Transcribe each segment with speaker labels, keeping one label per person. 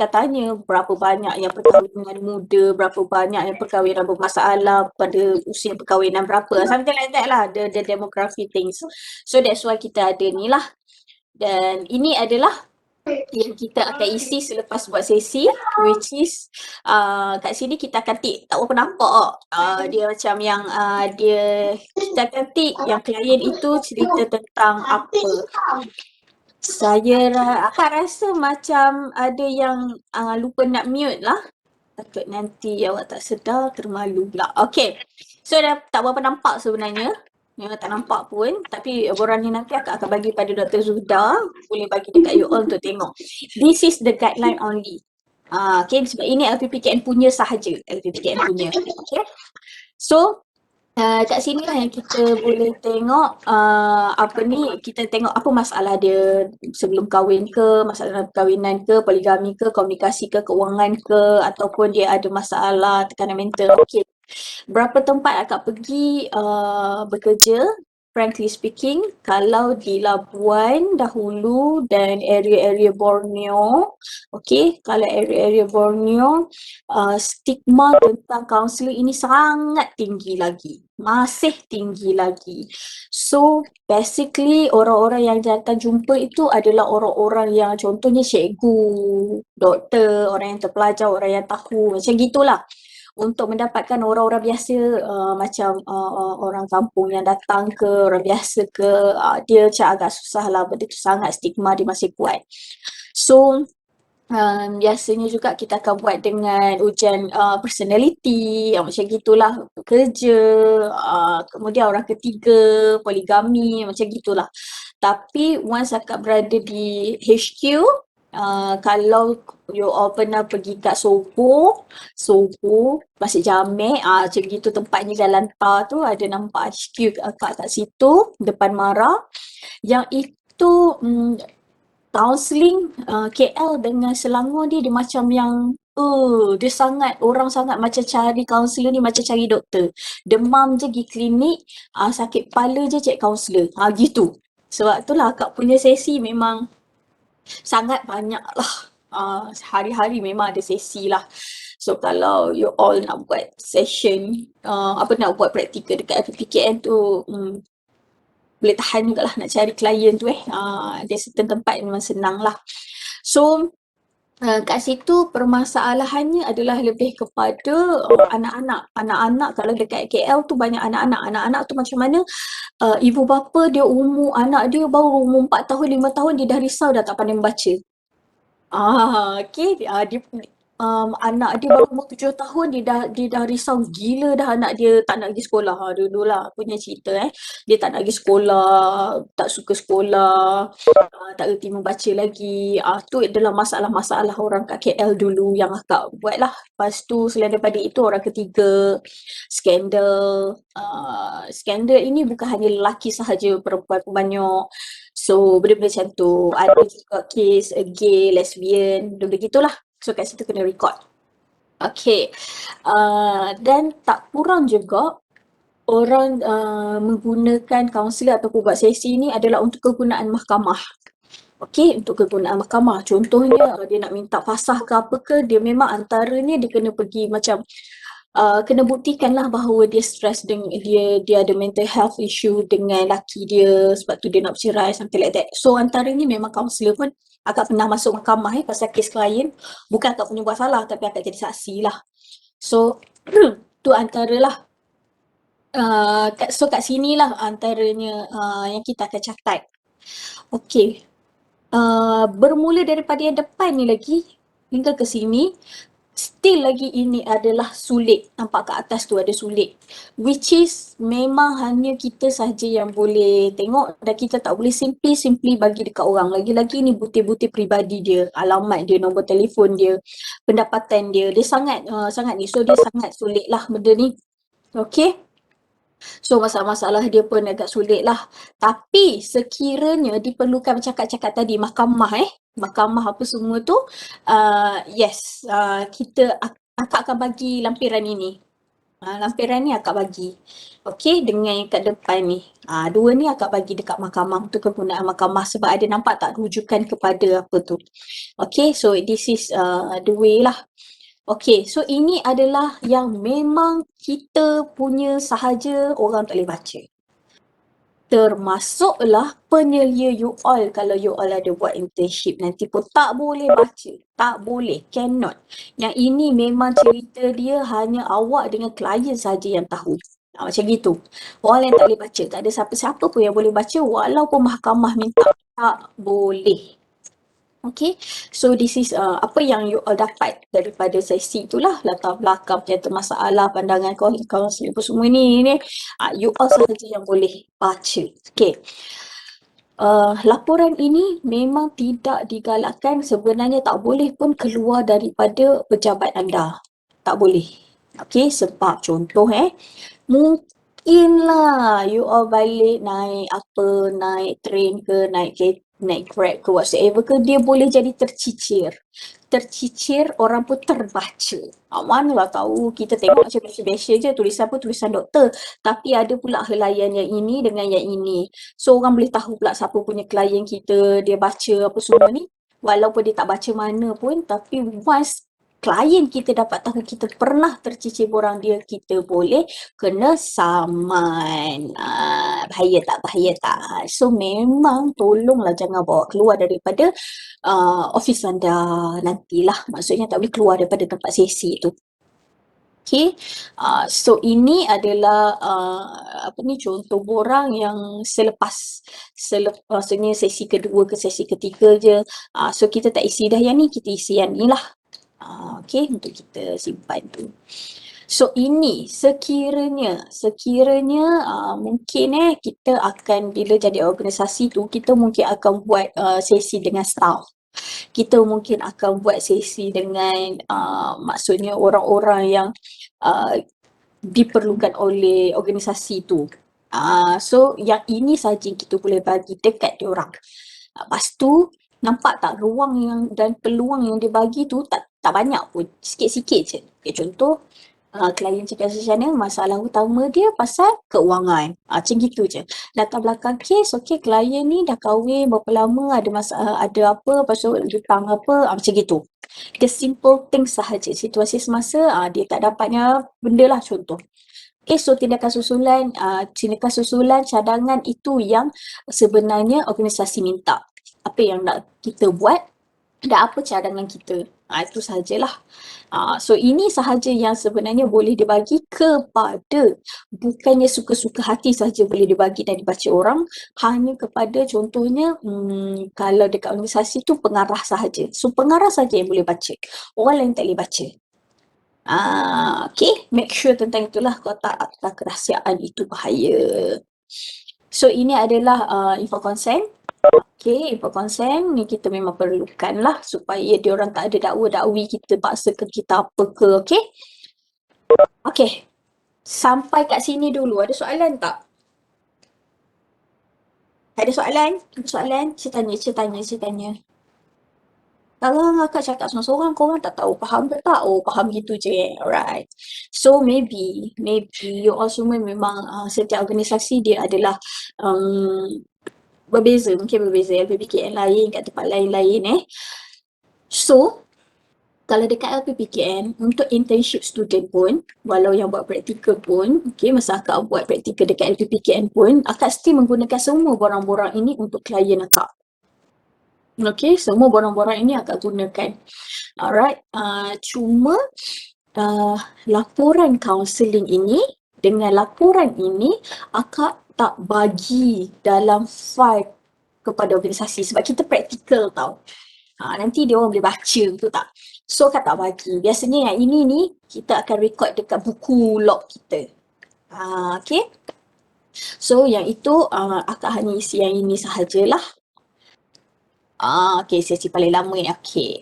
Speaker 1: akan tanya berapa banyak yang perkahwinan muda, berapa banyak yang perkahwinan bermasalah pada usia perkahwinan berapa. Something like that lah, the demography things. So that's why kita ada ni lah. Dan ini adalah yang kita akan isi selepas buat sesi, which is kat sini kita akan tik, tak berapa nampak dia macam yang kita akan tik yang klien itu cerita tentang apa. Akak rasa macam ada yang lupa nak mute lah. Takut nanti awak tak sedar, termalu pula. Okay. So dah tak berapa nampak sebenarnya. Memang tak nampak pun. Tapi borang ni nanti akak akan bagi pada Dr. Zuhda. Boleh bagi dekat you all untuk tengok. This is the guideline only. Okay, sebab ini LPPKN punya sahaja. LPPKN punya. Okay. So, kat sini lah yang kita boleh tengok kita tengok apa masalah dia sebelum kahwin ke, masalah perkahwinan ke, poligami ke, komunikasi ke, keuangan ke, ataupun dia ada masalah tekanan mental. Okay. Berapa tempat akak pergi bekerja, frankly speaking, kalau di Labuan dahulu dan area-area Borneo, okay, kalau area-area Borneo, stigma tentang kaunselor ini sangat tinggi lagi. Masih tinggi lagi. So, basically orang-orang yang datang jumpa itu adalah orang-orang yang contohnya cikgu, doktor, orang yang terpelajar, orang yang tahu, macam gitulah. Untuk mendapatkan orang-orang biasa macam orang kampung yang datang ke, orang biasa ke, dia macam agak susah lah, benda tu sangat stigma dia masih kuat. So, biasanya juga kita akan buat dengan ujian personality, macam gitulah, kerja, kemudian orang ketiga, poligami, macam gitulah. Tapi once akak berada di HQ, kalau you all pernah pergi kat Soho, Masjid Jamek, macam gitu tempatnya Jalan Tar tu, ada nampak HQ akak kat situ, depan Mara. Yang itu counselling KL dengan Selangor dia macam yang dia orang sangat macam cari kaunselor ni macam cari doktor. Demam je pergi klinik, sakit kepala je cek kaunselor. Gitu. Sebab itulah akak punya sesi memang sangat banyak lah. Hari-hari memang ada sesi lah. So kalau you all nak buat session, nak buat praktikal dekat FPPKN tu, boleh tahan jugalah nak cari klien tu Dia certain tempat memang senang lah. So, kat situ permasalahannya adalah lebih kepada anak-anak. Anak-anak kalau dekat KL tu banyak anak-anak. Anak-anak tu macam mana? Ibu bapa dia anak dia baru umur 4 tahun, 5 tahun dia dah risau dah tak pandai membaca. Okay. Anak dia baru umur 7 tahun dia dah risau gila dah anak dia tak nak pergi sekolah. Dululah punya cerita Dia tak nak pergi sekolah, tak suka sekolah, tak reti membaca lagi. Tu adalah masalah-masalah orang kat KL dulu yang akak buat lah. Lepas tu selain daripada itu orang ketiga, skandal. Skandal ini bukan hanya lelaki sahaja, perempuan pun banyak. So benda-benda macam tu. Ada juga kes gay, lesbian, benda-benda gitulah. So kat situ kena record. Okay. Dan tak kurang juga orang menggunakan kaunselor ataupun buat sesi ni adalah untuk kegunaan mahkamah. Okay, untuk kegunaan mahkamah. Contohnya dia nak minta fasah ke apa ke, dia memang antaranya dia kena pergi macam kena buktikan lah bahawa dia stress dengan dia ada mental health issue dengan laki dia, sebab tu dia nak bercerai, something like that. So antaranya memang kaunselor pun akak pernah masuk mahkamah pasal kes klien. Bukan akak punya buat salah, tapi akak jadi saksi lah. So tu antaralah so kat sini lah antaranya yang kita akan catat. Okay. Bermula daripada yang depan ni lagi hingga ke sini, still lagi ini adalah sulit. Nampak kat atas tu ada sulit. Which is memang hanya kita saja yang boleh tengok dan kita tak boleh simply bagi dekat orang. Lagi-lagi ni butir-butir peribadi dia, alamat dia, nombor telefon dia, pendapatan dia. Dia sangat ni. So dia sangat sulit lah benda ni. Okay. So masalah-masalah dia pun agak sulit lah. Tapi sekiranya diperlukan macam cakap tadi, mahkamah apa semua tu, yes, akak akan bagi lampiran ini. Lampiran ni akak bagi. Okey, dengan yang kat depan ni. Dua ni akak bagi dekat mahkamah untuk kegunaan mahkamah sebab ada nampak tak rujukan kepada apa tu. Okey, so this is the way lah. Okey, so ini adalah yang memang kita punya sahaja orang tak boleh baca. Termasuklah penyelia you all kalau you all ada buat internship nanti pun tak boleh baca. Tak boleh. Cannot. Yang ini memang cerita dia hanya awak dengan klien saja yang tahu. Macam gitu. Orang lain tak boleh baca. Tak ada siapa-siapa pun yang boleh baca walaupun mahkamah minta. Tak boleh. Okay, so this is apa yang you all dapat daripada sesi itulah, latar belakang macam masalah, pandangan kaunseling apa semua ni, you all sahaja yang boleh baca. Okay, laporan ini memang tidak digalakkan, sebenarnya tak boleh pun keluar daripada pejabat anda. Tak boleh. Okay, sebab contoh mungkinlah you all balik naik apa, naik train ke, naik Grab ke whatsoever ke, dia boleh jadi tercicir. Tercicir, orang pun terbaca. Manalah tahu, kita tengok macam biasa-biasa je, tulisan pun tulisan doktor. Tapi ada pula helaian yang ini dengan yang ini. So, orang boleh tahu pula siapa punya klien kita, dia baca apa semua ni. Walaupun dia tak baca mana pun, tapi once klien kita dapat tahu kita pernah tercicir borang dia, kita boleh kena saman. Bahaya tak? Bahaya tak? So memang tolonglah jangan bawa keluar daripada office anda nantilah. Maksudnya tak boleh keluar daripada tempat sesi tu. Okay, so ini adalah contoh borang yang maksudnya sesi kedua ke sesi ketiga je. So kita tak isi dah yang ni, kita isi yang ni lah. Okay, untuk kita simpan tu. So ini sekiranya mungkin kita akan bila jadi organisasi tu kita mungkin akan buat sesi dengan staff. Kita mungkin akan buat sesi dengan maksudnya orang-orang yang diperlukan oleh organisasi tu. So yang ini saja kita boleh bagi dekat diorang. Lepas tu nampak tak ruang yang dan peluang yang dia bagi tu tak banyak pun, sikit-sikit je. Okay, contoh klien cakap macam mana, masalah utama dia pasal keuangan. Macam gitu je. Latar belakang kes, okey klien ni dah kahwin berapa lama, ada masalah, ada apa, pasal hutang apa, macam gitu. The simple things sahaja. Situasi semasa dia tak dapatnya benda lah contoh. Okay, so tindakan susulan cadangan itu yang sebenarnya organisasi minta. Apa yang nak kita buat dan apa cadangan kita. Itu sahajalah. So ini sahaja yang sebenarnya boleh dibagi kepada, bukannya suka-suka hati sahaja boleh dibagi dan dibaca orang, hanya kepada contohnya kalau dekat organisasi tu pengarah sahaja. So pengarah sahaja yang boleh baca. Orang lain tak boleh baca. Okay, make sure tentang itulah, kotak-kotak kerahsiaan itu bahaya. So ini adalah info consent. Okay, info consent ni kita memang perlukan lah supaya diorang tak ada dakwa-dakwi kita paksakan kita apa ke, okay? Okay, sampai kat sini dulu. Ada soalan tak? Ada soalan? Ada soalan? Saya tanya. Kalau kakak cakap seorang-seorang, korang tak tahu faham ke tak? Oh, faham gitu je. Alright. So, maybe you all semua memang setiap organisasi dia adalah berbeza. Mungkin berbeza LPPKN lain kat tempat lain-lain So, kalau dekat LPPKN, untuk internship student pun, walau yang buat praktikal pun, okay, masa akak buat praktikal dekat LPPKN pun, akak still menggunakan semua borang-borang ini untuk klien akak. Okay, semua borang-borang ini akak gunakan. Alright, cuma laporan kaunseling ini, dengan laporan ini, akak tak bagi dalam file kepada organisasi sebab kita praktikal tau. Nanti dia orang boleh baca, betul tak? So, akak tak bagi. Biasanya yang ini ni, kita akan record dekat buku log kita. Okay? So, yang itu akak hanya isi yang ini sahajalah. Okey, sesi paling lama ni. Okey.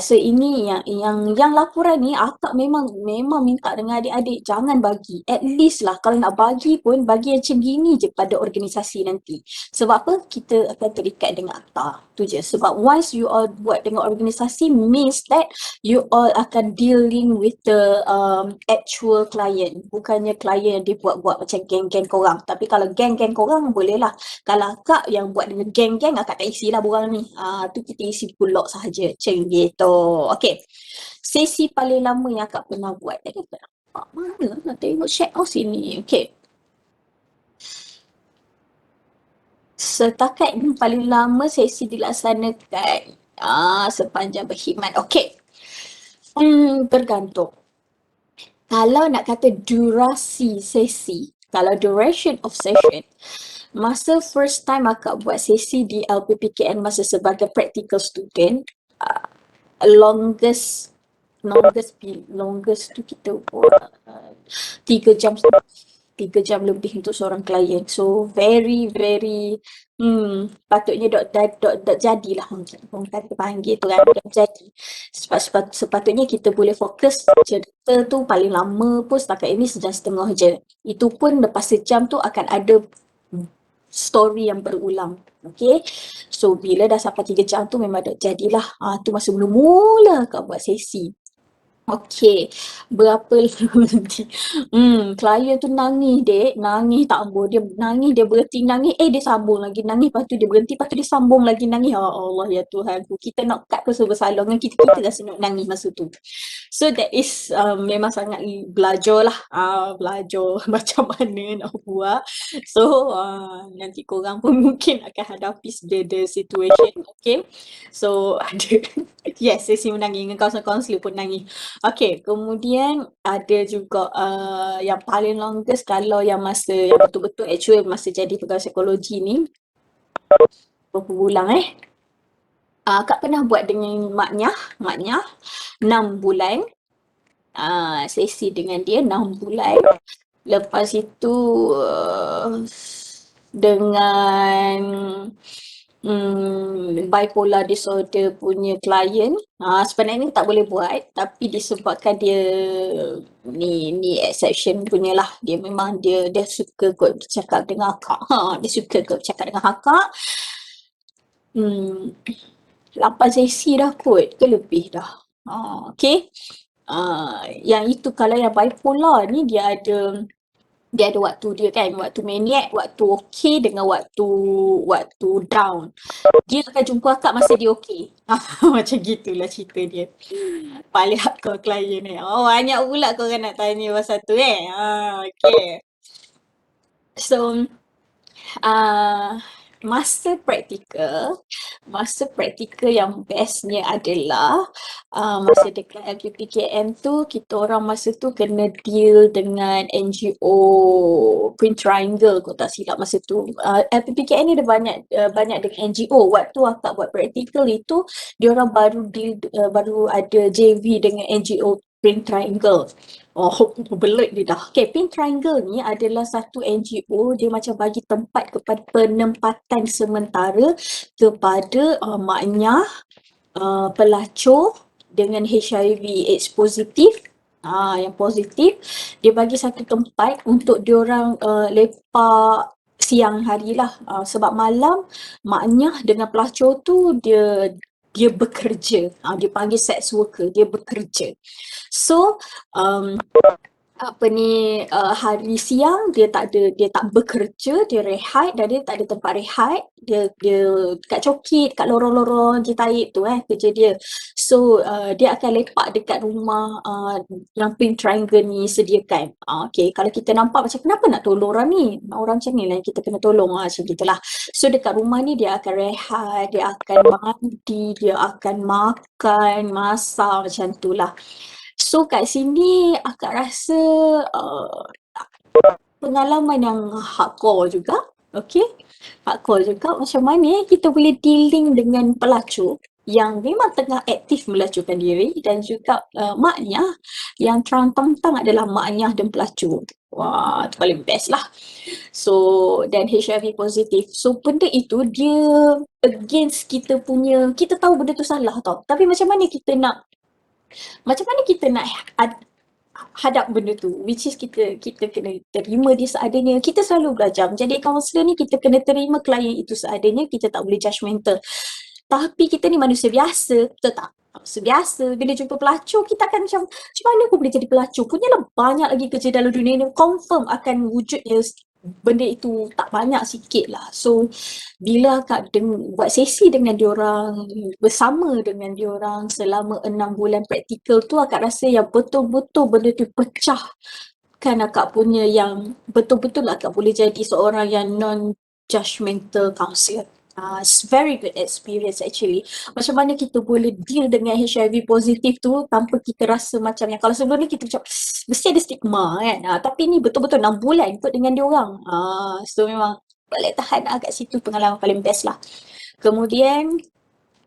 Speaker 1: So ini yang laporan ni akak memang minta dengan adik-adik jangan bagi. At least lah kalau nak bagi pun bagi yang macam gini je pada organisasi nanti. Sebab apa? Kita akan terikat dengan akta. Tu je. Sebab once you all buat dengan organisasi means that you all akan dealing with the actual client. Bukannya klien yang dia buat-buat macam geng-geng korang. Tapi kalau geng-geng korang boleh lah. Kalau akak yang buat dengan geng-geng, akak tak isilah borang ni. Tu kita isi pulak sahaja. Macam gitu. Okay. Sesi paling lama yang akak pernah buat. Tadi akak nampak mana nak tengok chat. Oh sini. Okay. Setakat ini paling lama sesi dilaksanakan sepanjang berkhidmat. Okay. Bergantung. Kalau nak kata durasi sesi, kalau duration of session, masa first time akak buat sesi di LPPKN masa sebagai practical student, longest tu kita buat 3 jam 3 jam lebih untuk seorang klien. So very patutnya dok jadilah orang kata panggil tu kan dok jadi. Sepatutnya kita boleh fokus cerita tu paling lama pun setakat ini sejam setengah je. Itu pun lepas sejam tu akan ada story yang berulang. Okay. So bila dah sampai 3 jam tu memang dah jadilah. Tu masa mula-mula kau buat sesi. Okay, berapa lama nanti? Klien tu nangis dek, nangis tak ambil. Dia nangis, dia berhenti nangis, dia sambung lagi nangis, lepas tu dia berhenti, lepas tu dia sambung lagi nangis. Ya Allah, ya Tuhanku. Kita nak cut pun bersalah dengan kita rasa nak nangis masa tu. So that is memang sangat belajar lah. Belajar macam mana nak buat. So nanti korang pun mungkin akan hadapi the situation. Okay. So ada, yes, sesi menangis dengan kawasan-kawasan pun nangis. Okay, kemudian ada juga yang paling longest kalau yang masa yang betul-betul actual masa jadi pegawai psikologi ni berapa bulan Kak pernah buat dengan maknya 6 bulan. Sesi dengan dia 6 bulan. Lepas itu dengan bipolar disorder punya klien, sebenarnya tak boleh buat tapi disebabkan dia ni exception punya lah. Dia memang dia suka kot bercakap dengan akak. Dia suka kot bercakap dengan akak. 8 sesi dah kot ke lebih dah. Okay. Yang itu kalau yang bipolar ni dia ada waktu dia kan, waktu maniac, waktu okay dengan waktu down. Dia akan jumpa akak masa dia okay. Macam gitulah cerita dia. Paling hardcore klien ni. Banyak pula korang nak tanya pasal tu okay. So, masa praktikal yang bestnya adalah masa dekat LPPKN tu kita orang masa tu kena deal dengan NGO Green Triangle kalau tak silap masa tu. LPPKN ni ada banyak dengan NGO. Waktu akak buat praktikal itu diorang baru ada JV dengan NGO Green Triangle. Belut dia dah. Okay, Pink Triangle ni adalah satu NGO, dia macam bagi tempat kepada penempatan sementara kepada maknya pelacur dengan HIV AIDS positif. Yang positif, dia bagi satu tempat untuk diorang lepak siang hari lah. Sebab malam maknya dengan pelacur tu dia bekerja. Dia panggil sex worker, dia bekerja. So, hari siang dia tak bekerja, dia rehat dan dia tak ada tempat rehat. Dia kat cokit, kat lorong-lorong je taib tu kerja dia. So dia akan lepak dekat rumah yang Pink Triangle ni sediakan. Okay, kalau kita nampak macam kenapa nak tolong orang ni? Orang macam ni lah kita kena tolong macam gitulah. So dekat rumah ni dia akan rehat, dia akan mandi, dia akan makan, masak macam tu lah. So kat sini akak rasa pengalaman yang hardcore juga. Okay, hardcore juga macam mana kita boleh dealing dengan pelacur yang memang tengah aktif melacukan diri dan juga maknya yang terang-terang adalah maknya dan pelacur. Wah, tu paling best lah. So, dan HIV positif. So, benda itu dia against kita punya, kita tahu benda tu salah tau. Tapi macam mana kita nak hadap benda tu, which is kita kena terima dia seadanya. Kita selalu belajar menjadi kaunselor ni, kita kena terima klien itu seadanya, kita tak boleh judgemental. Tapi kita ni manusia biasa, kita tak biasa bila jumpa pelacur kita akan macam mana aku boleh jadi pelacur, punyalah banyak lagi kerja dalam dunia ni, confirm akan wujudnya benda itu tak banyak sikit lah. So bila akak buat sesi dengan diorang, bersama dengan diorang selama 6 bulan praktikal tu, akak rasa yang betul-betul benda tu pecah kan akak punya, yang betul-betul akak boleh jadi seorang yang non-judgmental counselor. It's very good experience actually. Macam mana kita boleh deal dengan HIV positif tu tanpa kita rasa macam yang kalau sebelum ni kita macam mesti ada stigma kan. Tapi ni betul-betul 6 bulan ikut dengan diorang. So memang boleh tahan kat situ, pengalaman paling best lah. Kemudian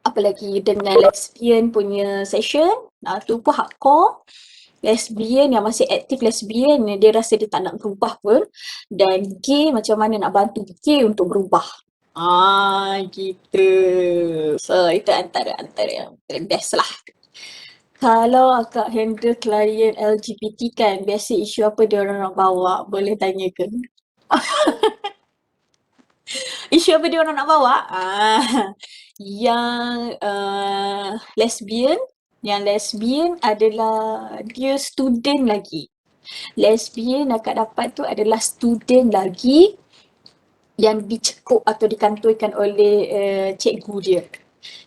Speaker 1: apa lagi, dengan lesbian punya session, tu pun hardcore. Lesbian yang masih aktif lesbian, dia rasa dia tak nak berubah pun. Dan gay macam mana nak bantu gay untuk berubah. Gitu. So, itu antara yang best lah. Kalau akak handle klien LGBT kan, biasa isu apa dia orang nak bawa? Boleh tanya ke? Isu apa dia orang nak bawa? Yang lesbian adalah dia student lagi. Lesbian akak dapat tu adalah student lagi yang dicekup atau dikantorkan oleh cikgu dia.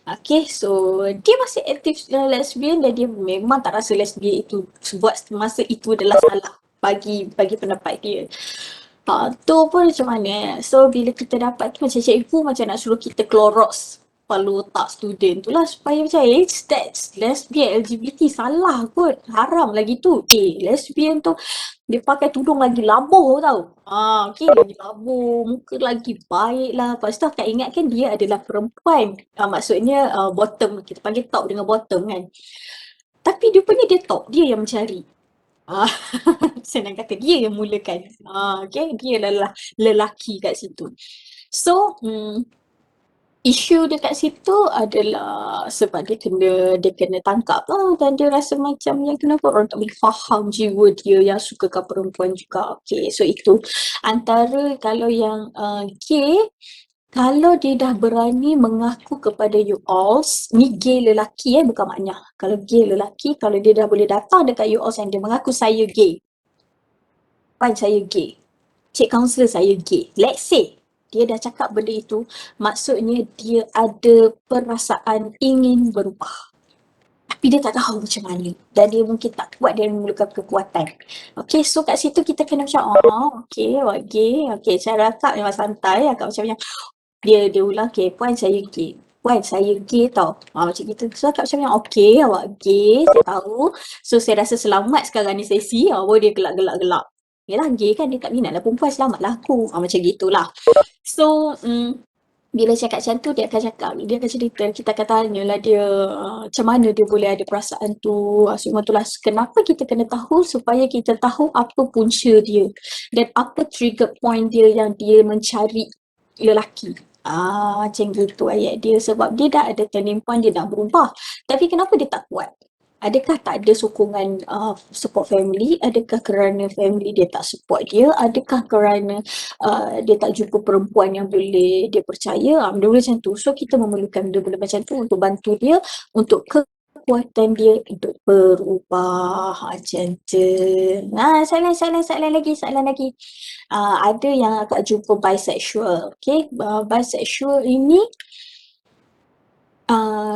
Speaker 1: Okay, so dia masih aktif lesbian dan dia memang tak rasa lesbian itu buat masa itu adalah salah bagi pendapat dia. Tu pun macam mana. So bila kita dapat tu macam cikgu macam nak suruh kita Clorox kepala otak student tu lah supaya macam that's lesbian LGBT salah kot, haram lagi tu. Lesbian tu dia pakai tudung lagi labuh tau. Okay, lagi labuh, muka lagi baik lah. Lepas tu akak ingatkan dia adalah perempuan. Maksudnya bottom, kita panggil top dengan bottom kan. Tapi dia punya dia top, dia yang mencari. Ah, senang kata dia yang mulakan. Okay, dia adalah lelaki kat situ. So, isu dekat situ adalah sebab dia kena tangkap lah dan dia rasa macam yang kenapa orang tak boleh faham jiwa dia yang sukakan perempuan juga. Okay, so itu antara kalau yang gay, kalau dia dah berani mengaku kepada you all, ni gay lelaki bukan maknya. Kalau gay lelaki, kalau dia dah boleh datang dekat you all and dia mengaku saya gay. Saya gay. Cik kaunselor saya gay. Let's say dia dah cakap benda itu, maksudnya dia ada perasaan ingin berubah. Tapi dia tak tahu macam mana. Dan dia mungkin tak kuat, dia memerlukan kekuatan. Okay, so kat situ kita kena macam, okay, awak gay. Okay, cara akak memang santai. Akak macam yang, dia ulang, okay, puan saya gay. Puan saya gay tau. Macam gitu. So akak macam yang, okay, awak gay, saya tahu. So saya rasa selamat sekarang ni sesi. Baru dia gelak-gelak-gelak. Yelah, gay kan dia tak minat lah perempuan, selamatlah aku. Macam gitulah. So, bila cakap macam tu, dia akan cerita, kita akan tanya lah dia macam mana dia boleh ada perasaan tu, semua tu lah. Kenapa kita kena tahu, supaya kita tahu apa punca dia dan apa trigger point dia yang dia mencari lelaki. Macam gitu ayat dia, sebab dia dah ada turning point, dia nak berubah. Tapi kenapa dia tak kuat? Adakah tak ada sokongan support family? Adakah kerana family dia tak support dia? Adakah kerana dia tak jumpa perempuan yang boleh dia percaya? Benda-benda macam tu. So kita memerlukan benda-benda macam tu untuk bantu dia, untuk kekuatan dia untuk berubah. Macam tu. Soalan lagi. Ada yang akak jumpa bisexual. Okay, bisexual ini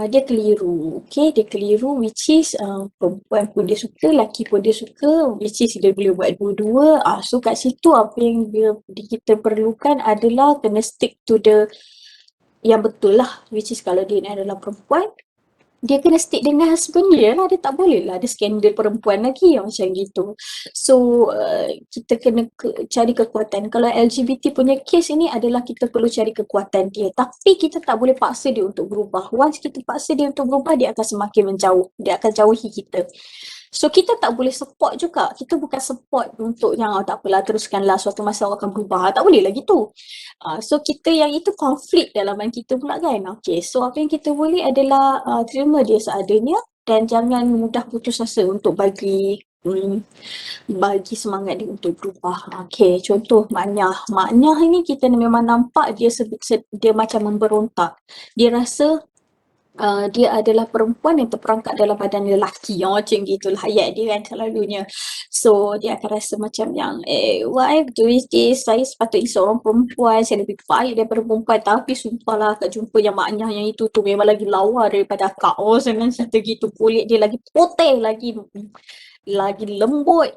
Speaker 1: dia keliru. Okay, dia keliru, which is perempuan pun dia suka, lelaki pun dia suka, which is dia boleh buat dua-dua. So kat situ apa yang kita perlukan adalah kena stick to the yang betul lah, which is kalau dia ni adalah perempuan, dia kena stick dengan husband dia lah. Dia tak boleh lah ada skandal perempuan lagi yang macam gitu. So, kita kena cari kekuatan. Kalau LGBT punya kes ini adalah kita perlu cari kekuatan dia. Tapi kita tak boleh paksa dia untuk berubah. Once kita paksa dia untuk berubah, dia akan semakin menjauh. Dia akan jauhi kita. So, kita tak boleh support juga. Kita bukan support untuk yang, oh, tak apalah, teruskanlah, suatu masa awak akan berubah. Tak boleh lah gitu. So kita yang itu konflik dalam mind kita pula kan. Okay, so apa yang kita boleh adalah terima dia seadanya dan jangan mudah putus asa untuk bagi semangat dia untuk berubah. Okay, contoh Maknyah. Maknyah ini kita memang nampak dia macam memberontak. Dia rasa dia adalah perempuan yang terperangkap dalam badan lelaki. Macam gitulah ayat dia kan selalunya. So, dia akan rasa macam yang, why I'm doing this? Saya sepatutnya seorang perempuan. Saya lebih baik daripada perempuan. Tapi sumpahlah akak jumpa yang maknya yang itu tu memang lagi lawa daripada akak. Oh, dengan cerita gitu. Kulit dia lagi putih, lagi lembut.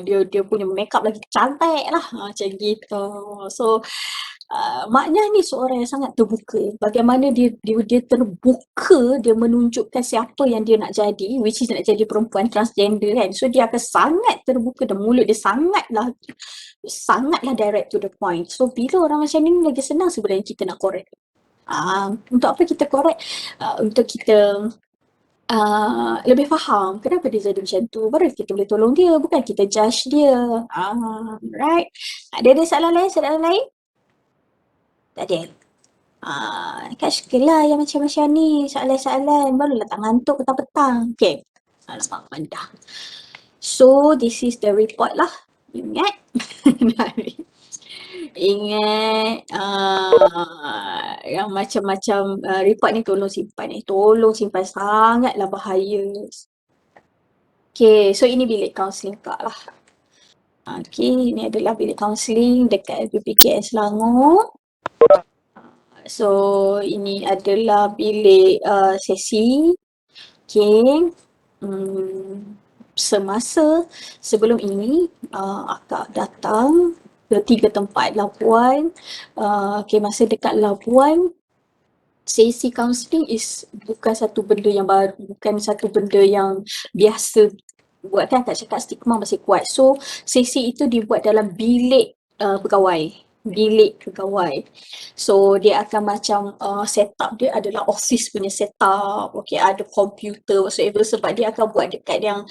Speaker 1: Dia punya makeup lagi cantik lah. Macam gitu. So, maknya ni seorang yang sangat terbuka. Bagaimana dia terbuka, dia menunjukkan siapa yang dia nak jadi, which is nak jadi perempuan transgender kan. So dia akan sangat terbuka dan mulut dia sangatlah direct to the point. So bila orang macam ni lagi senang sebenarnya kita nak correct. Untuk apa kita correct? Untuk kita lebih faham kenapa dia jadi macam tu. Baru kita boleh tolong dia, bukan kita judge dia. Right? Ada soalan lain? Tak ada. Kak sukalah yang macam-macam ni, soalan-soalan. Barulah tak ngantuk petang-petang. Okay. Alamak, pandah. So, this is the report lah. Ingat? Ingat yang macam-macam report ni tolong simpan ni. Tolong simpan, sangatlah bahaya. Okay, so ini bilik kaunseling Kak lah. Okay, ini adalah bilik kaunseling dekat LPPKS Selangor. So, ini adalah bilik sesi. Okay. Semasa sebelum ini, akak datang ke 3 tempat Labuan. Okay, masa dekat Labuan, sesi counselling bukan satu benda yang baru, bukan satu benda yang biasa buat kan. Tak cakap stigma masih kuat. So, sesi itu dibuat dalam bilik pegawai. Bilik pegawai. So, dia akan macam setup dia adalah office punya setup. Okay, ada komputer whatsoever sebab dia akan buat dekat yang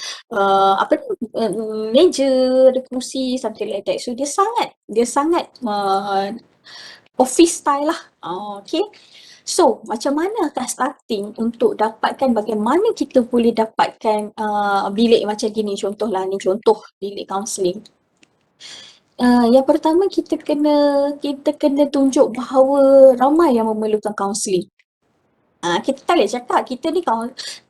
Speaker 1: meja, ada kerusi, something like that. So, dia sangat office style lah. Okay. So, macam mana Kak starting untuk dapatkan bagaimana kita boleh dapatkan bilik macam gini? Contohlah ni, contoh bilik kaunseling. Yang pertama kita kena tunjuk bahawa ramai yang memerlukan kaunseling. Kita tak boleh cakap kita ni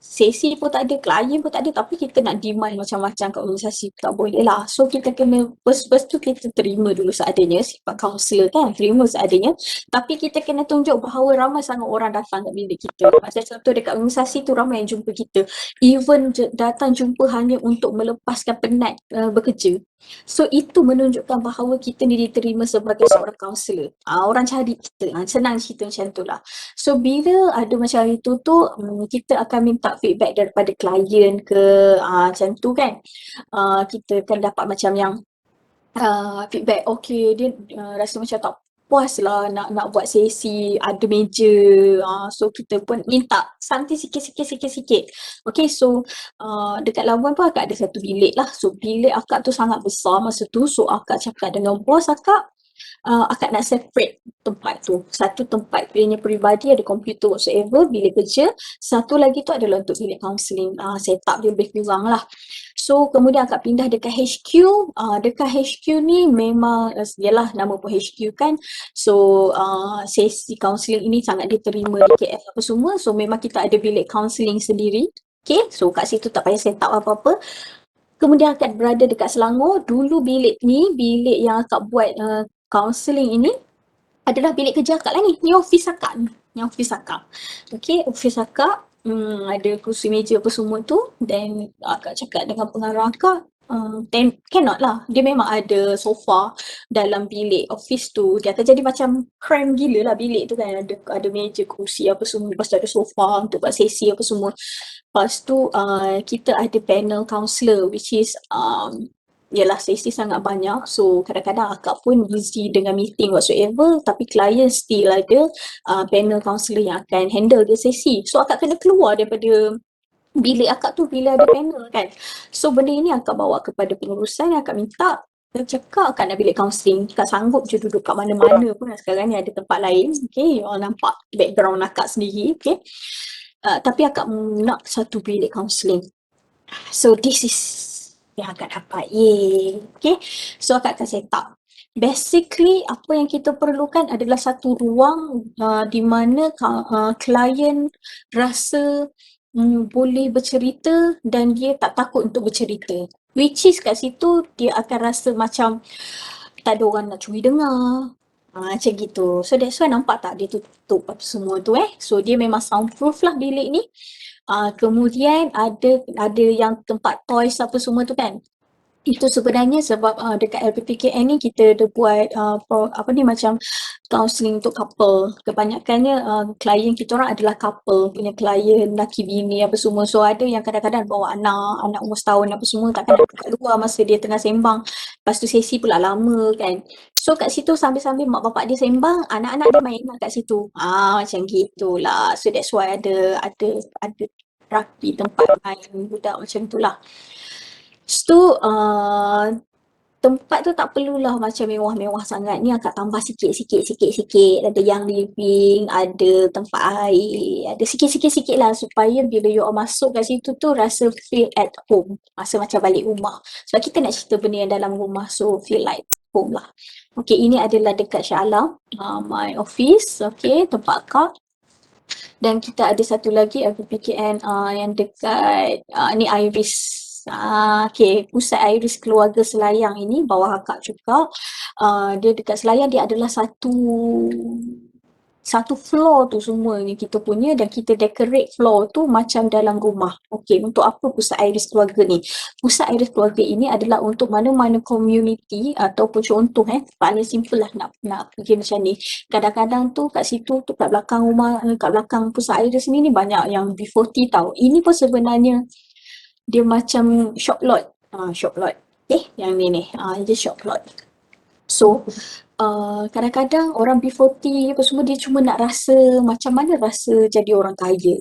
Speaker 1: sesi pun tak ada, klien pun tak ada, tapi kita nak demand macam-macam kat organisasi, tak boleh lah. So kita kena first tu kita terima dulu seadanya, sifat kaunselor kan, terima seadanya. Tapi kita kena tunjuk bahawa ramai sangat orang datang kat bilik kita. Macam contoh dekat organisasi tu ramai yang jumpa kita. Even datang jumpa hanya untuk melepaskan penat bekerja. So itu menunjukkan bahawa kita ni diterima sebagai seorang kaunselor. Orang cari kita. Senang cerita macam tu lah. So bila ada macam itu tu, kita akan minta feedback daripada klien ke macam tu kan. Kita akan dapat macam yang feedback, okay, dia rasa macam tak puas lah nak buat sesi, ada meja. So kita pun minta something sikit. Okay, so dekat Labuan pun akak ada satu bilik lah. So bilik akak tu sangat besar masa tu. So akak cakap dengan bos akak nak separate tempat tu. Satu tempat biliknya peribadi, ada komputer whatsoever, bilik kerja. Satu lagi tu adalah untuk bilik kaunseling. Setup dia lebih kurang lah. So kemudian akak pindah dekat HQ. Dekat HQ ni memang yalah nama pun HQ kan. So sesi kaunseling ini sangat diterima di KL apa semua. So memang kita ada bilik kaunseling sendiri. Okay, so kat situ tak payah set up apa-apa. Kemudian akak berada dekat Selangor. Dulu bilik yang akak buat kaunseling ini adalah bilik kerja akak lah ni. Ni office akak ni. Ni office akak. Okay, office akak. Ada kerusi meja apa semua tu. Dan akak cakap dengan pengarah akak, cannot lah. Dia memang ada sofa dalam bilik office tu. Dia akan jadi macam cram gila lah bilik tu kan. Ada meja, kursi apa semua. Lepas tu ada sofa untuk buat sesi apa semua. Lepas tu kita ada panel counselor which is yalah sesi sangat banyak. So kadang-kadang akak pun busy dengan meeting whatsoever tapi klien still ada panel counselor yang akan handle dia sesi. So akak kena keluar daripada bilik akak tu bila ada panel kan. So benda ini akak bawa kepada pengurusan, akak minta dia cakap akak nak bilik kaunseling, akak sanggup je duduk kat mana-mana pun sekarang ni ada tempat lain, okay, you all nampak background akak sendiri, okay. Tapi akak nak satu bilik kaunseling. So this is yang akak dapat, yay, okay. So akak akan set up. Basically apa yang kita perlukan adalah satu ruang di mana klien rasa boleh bercerita dan dia tak takut untuk bercerita. Which is kat situ dia akan rasa macam tak ada orang nak curi dengar. Macam gitu. So that's why nampak tak dia tutup apa semua tu So dia memang soundproof lah bilik ni. Kemudian ada yang tempat toys apa semua tu kan. Itu sebenarnya sebab dekat LPPKN ni kita ada buat macam counselling untuk couple. Kebanyakannya klien kita orang adalah couple, punya klien laki bini apa semua. So ada yang kadang-kadang bawa anak umur setahun apa semua takkan nak kat luar masa dia tengah sembang. Lepas tu sesi pula lama kan. So kat situ sambil-sambil mak bapak dia sembang, anak-anak dia main lah kat situ. Macam gitulah. So that's why ada rapi tempat main budak macam tu lah. So, tempat tu tak perlulah macam mewah-mewah sangat. Ni akak tambah sikit. Ada yang living, ada tempat air, ada sikit-sikit lah supaya bila you all masuk kat situ tu rasa feel at home. Rasa macam balik rumah. Sebab kita nak cerita benda yang dalam rumah, so feel like home lah. Okay, ini adalah dekat Shah Alam, my office, okay, tempat akak. Dan kita ada satu lagi LPPKN yang dekat ni Iris. Okay, pusat Iris Keluarga Selayang ini bawah akak juga. Dia dekat Selayang, dia adalah satu floor tu semuanya kita punya dan kita decorate floor tu macam dalam rumah. Okey, untuk apa pusat Iris Keluarga ni? Pusat Iris Keluarga ini adalah untuk mana-mana community ataupun contoh paling simple lah nak pergi macam ni. Kadang-kadang tu kat situ tu kat belakang rumah, kat belakang pusat Iris ni banyak yang B40 tau. Ini pun sebenarnya dia macam shop lot. Shop lot. Yang ni. Dia shop lot. So, kadang-kadang orang B40 apa semua dia cuma nak rasa macam mana rasa jadi orang kaya.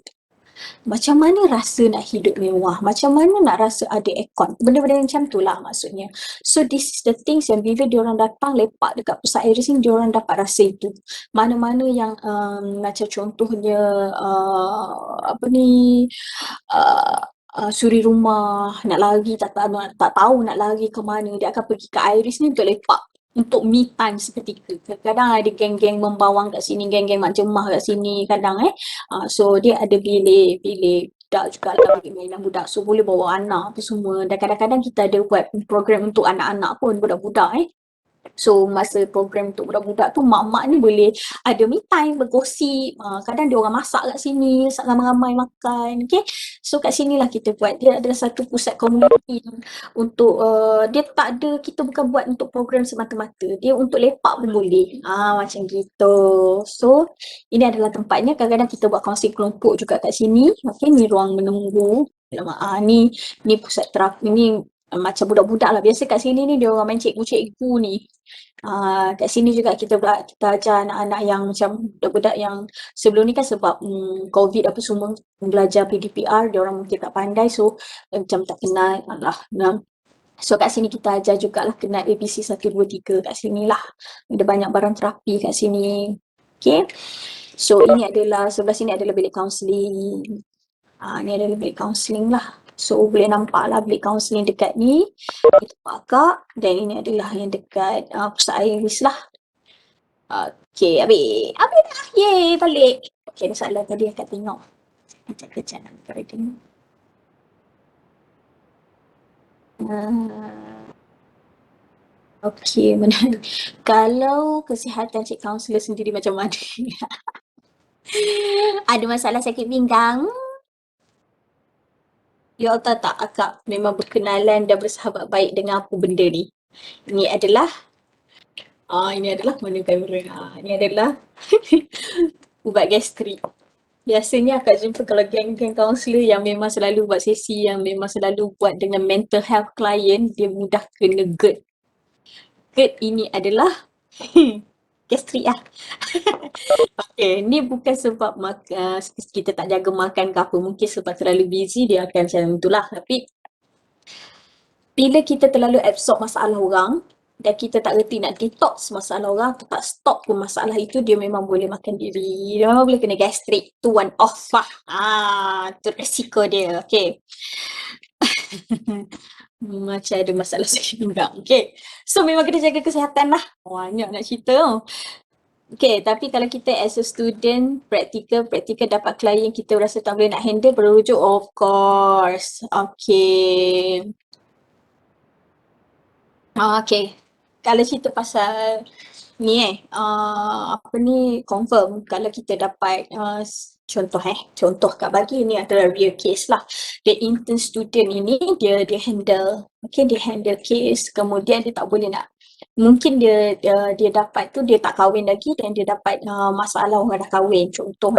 Speaker 1: Macam mana rasa nak hidup mewah. Macam mana nak rasa ada aircon. Benda-benda macam tu lah maksudnya. So this is the things yang bila diorang datang lepak dekat pusat Iris ni diorang dapat rasa itu. Mana-mana yang macam contohnya suri rumah nak lari tak tahu nak lari ke mana, dia akan pergi ke Iris ni untuk lepak, untuk me time seketika. Kadang-kadang ada geng-geng membawang kat sini, geng-geng mak jemah kat sini kadang so dia ada bilik budak juga lah, bilik mainan budak, so boleh bawa anak apa semua. Dan kadang-kadang kita ada buat program untuk anak-anak pun, budak-budak So masa program untuk budak-budak tu mak-mak ni boleh ada me time, bergosip. Kadang dia orang masak kat sini, ramai-ramai makan. Okay. So kat sinilah kita buat. Dia adalah satu pusat komuniti untuk dia tak ada, kita bukan buat untuk program semata-mata. Dia untuk lepak pun boleh. Macam gitu. So ini adalah tempatnya. Kadang-kadang kita buat kaunseling kelompok juga kat sini. Okay, ni ruang menunggu. Ni pusat terapi ni. Macam budak-budak lah. Biasa kat sini ni dia orang main cikgu-cikgu ni. Kat sini juga kita ajar anak-anak yang macam budak-budak yang sebelum ni kan sebab COVID apa semua belajar PDPR, dia orang mungkin tak pandai, so macam tak kenal lah. So kat sini kita ajar jugalah kenal ABC 1, 2, 3 kat sini lah. Ada banyak barang terapi kat sini. Okay. So ini adalah, sebelah sini adalah bilik kaunseling. Ni adalah bilik kaunseling lah. So boleh nampak lah bilik kaunseling dekat ni. Itu akak. Dan ini adalah yang dekat pusat Iris lah. Okay, habis dah. Yeay, balik. Okay, ada soalan tadi akak tengok. Kejap nak buka tengok. Okay, menarik. Kalau kesihatan cik kaunselor sendiri macam mana? Ada masalah sakit pinggang? You all tahu tak, akak memang berkenalan dan bersahabat baik dengan apa benda ni. Ini adalah, ini adalah mana kamera? Ini adalah ubat gastrik. Biasanya akak jumpa kalau geng-geng kaunselor yang memang selalu buat sesi, yang memang selalu buat dengan mental health client, dia mudah kena GERD. GERD ini adalah gastrik lah. Okay, ni bukan sebab kita tak jaga makan ke apa. Mungkin sebab terlalu busy dia akan macam itulah. Tapi bila kita terlalu absorb masalah orang dan kita tak reti nak detox masalah orang atau tak stop pun masalah itu, dia memang boleh makan diri. Dia memang boleh kena gastrik. Tu one off lah. Tu resiko dia. Okay. Macam ada masalah sikit juga. Okay. So memang kena jaga kesihatan lah. Banyak nak cerita. Okay, tapi kalau kita as a student, praktikal dapat klien kita rasa tak boleh nak handle, berujuk of course. Okay. Okay. Kalau cerita pasal ni apa ni, confirm kalau kita dapat contoh kat bagi ni adalah real case lah. The intern student ini dia handle, okay, dia handle case, kemudian dia tak boleh nak, mungkin dia dapat tu dia tak kahwin lagi dan dia dapat masalah orang dah kahwin, contoh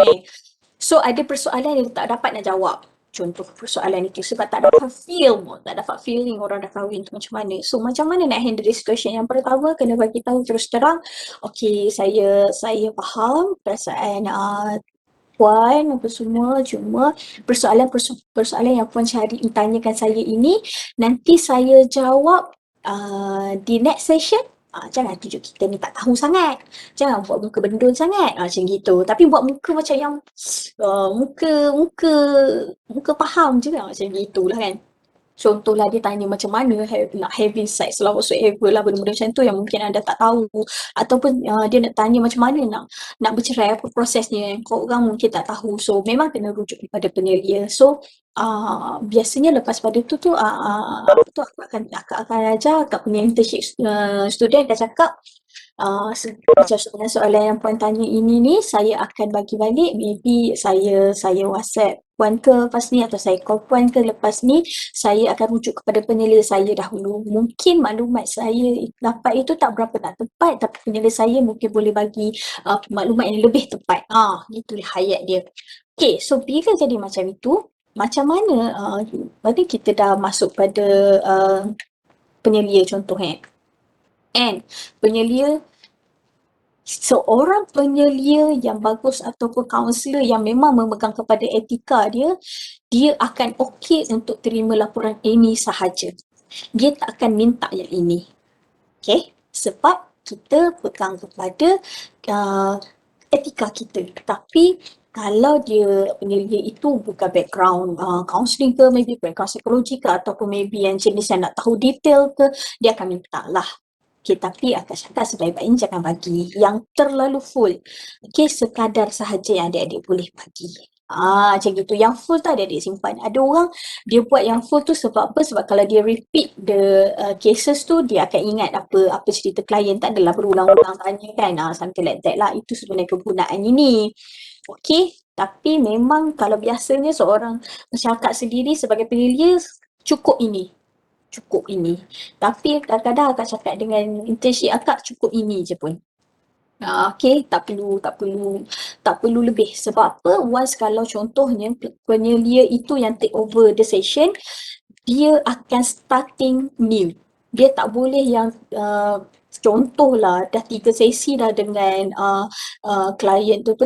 Speaker 1: So ada persoalan yang dia tak dapat nak jawab. Contoh persoalan itu sebab tak dapat tak dapat feeling orang dah kahwin tu macam mana. So macam mana nak handle this question? Yang pertama kena bagi tahu terus terang, okay, saya faham perasaan puan apa semua, cuma persoalan yang puan tanyakan saya ini nanti saya jawab di next session. Jangan tunjuk kita ni tak tahu sangat. Jangan buat muka bendul sangat. Macam gitu. Tapi buat muka macam yang muka muka muka faham je lah, macam gitulah kan. Contohlah dia tanya macam mana nak having sex lah whatsoever lah, benda-benda macam tu yang mungkin anda tak tahu, ataupun dia nak tanya macam mana nak bercerai, apa prosesnya, kau orang mungkin tak tahu. So memang kena rujuk kepada penyelia. So biasanya lepas pada tu apa tu, akak akan ajar kat punya internship student, akan cakap macam soalan yang puan tanya ini ni, saya akan bagi balik, maybe saya WhatsApp puan ke lepas ni, atau saya call puan ke lepas ni, saya akan rujuk kepada penyelia saya dahulu. Mungkin maklumat saya dapat itu tak berapa tak tepat, tapi penyelia saya mungkin boleh bagi maklumat yang lebih tepat. Itulah hayat dia. Okay, so bila jadi macam itu, macam mana berarti kita dah masuk pada penyelia contoh and penyelia, seorang penyelia yang bagus ataupun kaunselor yang memang memegang kepada etika dia, dia akan okey untuk terima laporan ini sahaja. Dia tak akan minta yang ini. Okay? Sebab kita pegang kepada etika kita. Tapi kalau dia penyelia itu bukan background counselling ke, maybe background psikologi ke, ataupun maybe yang jenis yang nak tahu detail ke, dia akan minta lah. Okay, tapi akan cakap sebaik-baiknya jangan bagi yang terlalu full. Okay, sekadar sahaja yang adik-adik boleh bagi. Macam gitu. Yang full tu adik-adik simpan. Ada orang dia buat yang full tu sebab apa? Sebab kalau dia repeat the cases tu, dia akan ingat apa cerita klien, tak adalah berulang-ulang tanya kan. Something like that lah. Itu sebenarnya kegunaan ini. Okay, tapi memang kalau biasanya seorang masyarakat sendiri sebagai penyelia, cukup ini. Tapi kadang-kadang akak cakap dengan internship akak, cukup ini je pun. Okay, tak perlu lebih. Sebab apa? Once kalau contohnya penyelia itu yang take over the session, dia akan starting new. Dia tak boleh yang contohlah dah 3 sesi dah dengan klien tu,